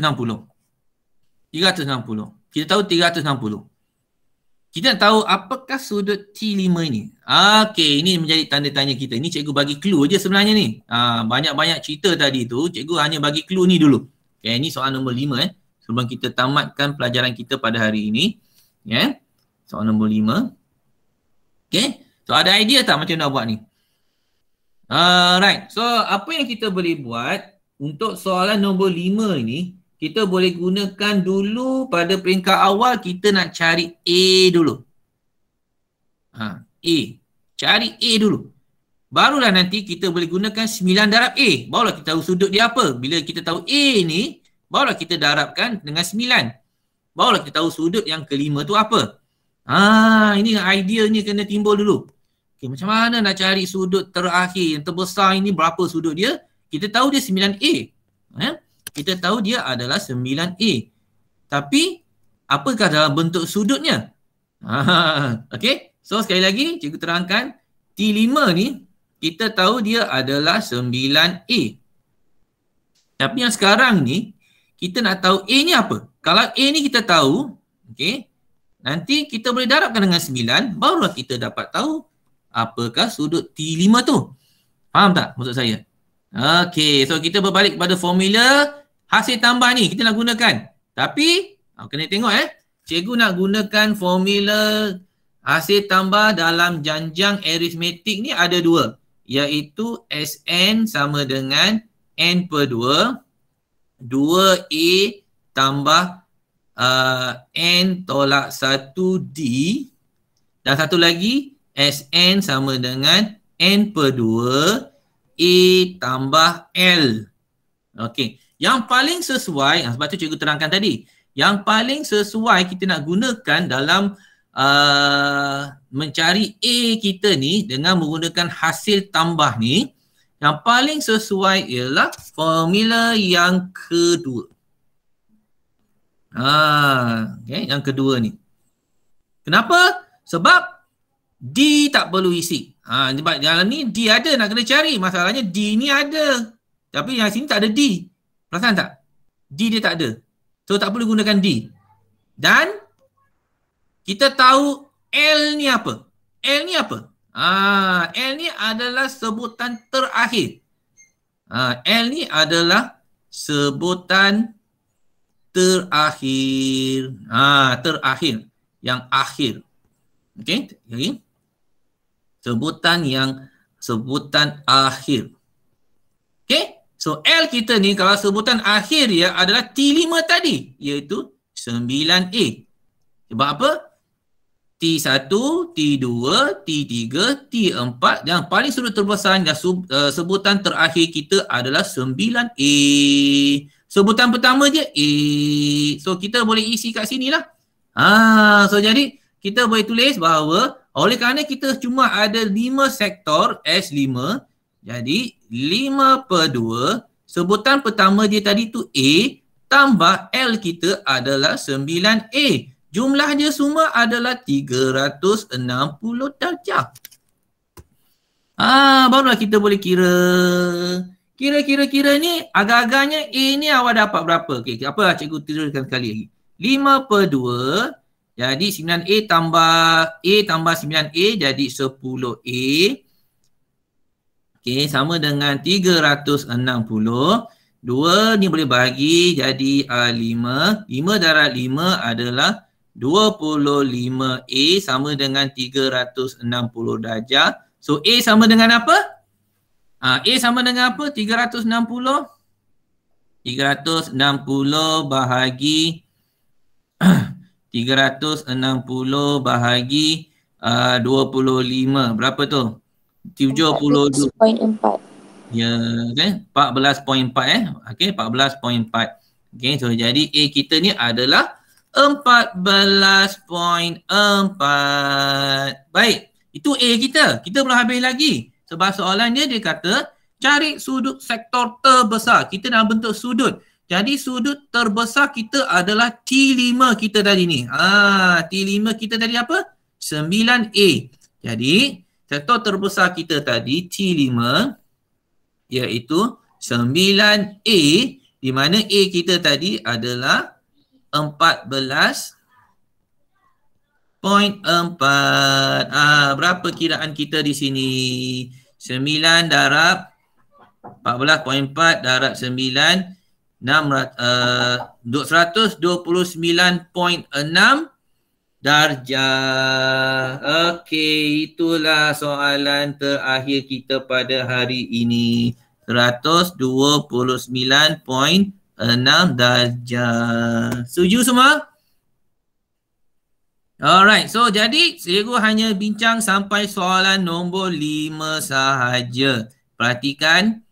Kita tahu 360. Kita nak tahu apakah sudut T5 ini. Okey, ini menjadi tanda tanya kita. Ini cikgu bagi clue je sebenarnya ni. Banyak-banyak cerita tadi tu, cikgu hanya bagi clue ni dulu. Okay, ini soalan nombor 5 sebelum kita tamatkan pelajaran kita pada hari ini. Soalan nombor 5. Okay, so ada idea tak macam nak buat ni? Right, so apa yang kita boleh buat untuk soalan nombor 5 ini, kita boleh gunakan dulu pada peringkat awal kita nak cari A dulu. A. Cari A dulu. Barulah nanti kita boleh gunakan 9 darab A. Barulah kita tahu sudut dia apa. Bila kita tahu A ni, barulah kita darabkan dengan 9. Barulah kita tahu sudut yang kelima tu apa. Ini idea ni kena timbul dulu. Okay, macam mana nak cari sudut terakhir yang terbesar ini, berapa sudut dia? Kita tahu dia 9A. Kita tahu dia adalah 9A. Tapi, apakah dalam bentuk sudutnya? Okey, so sekali lagi cikgu terangkan. T5 ni, kita tahu dia adalah 9A. Tapi yang sekarang ni, kita nak tahu A ni apa? Kalau A ni kita tahu, okey, nanti kita boleh darabkan dengan 9, barulah kita dapat tahu apakah sudut T5 tu. Faham tak maksud saya? Okey, so kita berbalik kepada formula hasil tambah ni kita nak gunakan. Tapi kena tengok cikgu nak gunakan formula hasil tambah dalam janjang aritmetik ni ada dua, iaitu Sn sama dengan n per 2 2A tambah n tolak 1D, dan satu lagi Sn sama dengan n per 2 A tambah L. Okey. Yang paling sesuai, sebab tu cikgu terangkan tadi, yang paling sesuai kita nak gunakan dalam mencari A kita ni dengan menggunakan hasil tambah ni, Yang paling sesuai ialah formula yang kedua. Okay, yang kedua ni. Kenapa? Sebab D tak perlu isi. Sebab dalam ni D ada, nak kena cari. Masalahnya D ni ada. Tapi yang sini tak ada D. Perasan tak? D dia tak ada. So tak perlu gunakan D. Dan kita tahu L ni apa? L ni apa? L ni adalah sebutan terakhir. L ni adalah sebutan terakhir. Terakhir. Yang akhir. Okey, okay. Sebutan akhir. Okey, so L kita ni kalau sebutan akhir dia adalah T5 tadi, iaitu 9A. Sebab apa? T1, T2, T3, T4, yang paling sudut terbesar dan sebutan terakhir kita adalah 9A. Sebutan pertama je A. So kita boleh isi kat sini lah. So jadi kita boleh tulis bahawa oleh kerana kita cuma ada 5 sektor S5, jadi 5/2, sebutan pertama dia tadi tu A, tambah L kita adalah 9A. Jumlah dia semua adalah 360 darjah. Barulah kita boleh kira. Kira ni agak-agaknya A ni awak dapat berapa? Okey, apa cikgu tuliskan sekali lagi. 5/2, jadi 9A tambah 9A jadi 10A. Okey, sama dengan 360. 2 ni boleh bagi jadi 5. 5 darab 5 adalah 25A sama dengan 360 darjah. So A sama dengan apa? A sama dengan apa? 360 bahagi 360 bahagi 25. Berapa tu? 72. 14.4. Ya, okay. 14.4 Okey, 14.4. Okey, so jadi A kita ni adalah 14.4. Baik, itu A kita. Kita belum habis lagi. Sebab soalan dia kata cari sudut sektor terbesar. Kita dalam bentuk sudut. Jadi sudut terbesar kita adalah T5 kita tadi ni. T5 kita tadi apa? 9A. Jadi sektor terbesar kita tadi T5 iaitu 9A, di mana A kita tadi adalah 14.4. Berapa kiraan kita di sini? 9 darab 14.4 darab 9, 229.6 darjah. Okey, itulah soalan terakhir kita pada hari ini. 129.6 darjah. Setuju semua? Alright, so jadi cikgu hanya bincang sampai soalan nombor 5 sahaja. Perhatikan.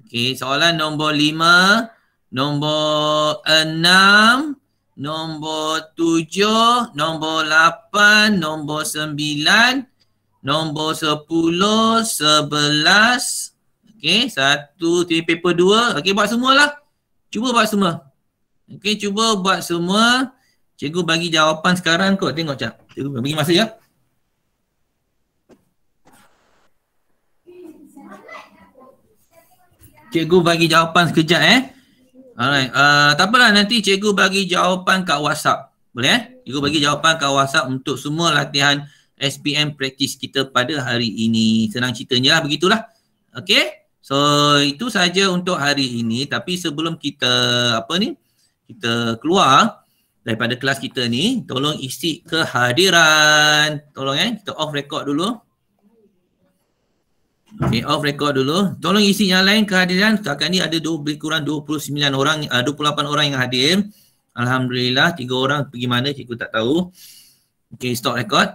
Okey, soalan nombor 5, nombor 6, nombor 7, nombor 8, nombor 9, nombor 10, 11. Okey, 1 paper 2. Okey, buat semualah. Cuba buat semua. Okey, cuba buat semua. Cikgu bagi jawapan sekarang kot. Tengok Cak. Cikgu bagi masa ya. Cikgu bagi jawapan sekejap Alright. Tak apalah, nanti cikgu bagi jawapan kat WhatsApp. Boleh Cikgu bagi jawapan kat WhatsApp untuk semua latihan SPM practice kita pada hari ini. Senang ceritanya lah, begitulah. Okey. So itu saja untuk hari ini. Tapi sebelum kita kita keluar daripada kelas kita ni, tolong isi kehadiran. Tolong kita off record dulu. Okay, off record dulu. Tolong isi yang lain kehadiran. Setakat ni ada lebih kurang 28 orang yang hadir. Alhamdulillah, 3 orang pergi mana cikgu tak tahu. Okay, stop record.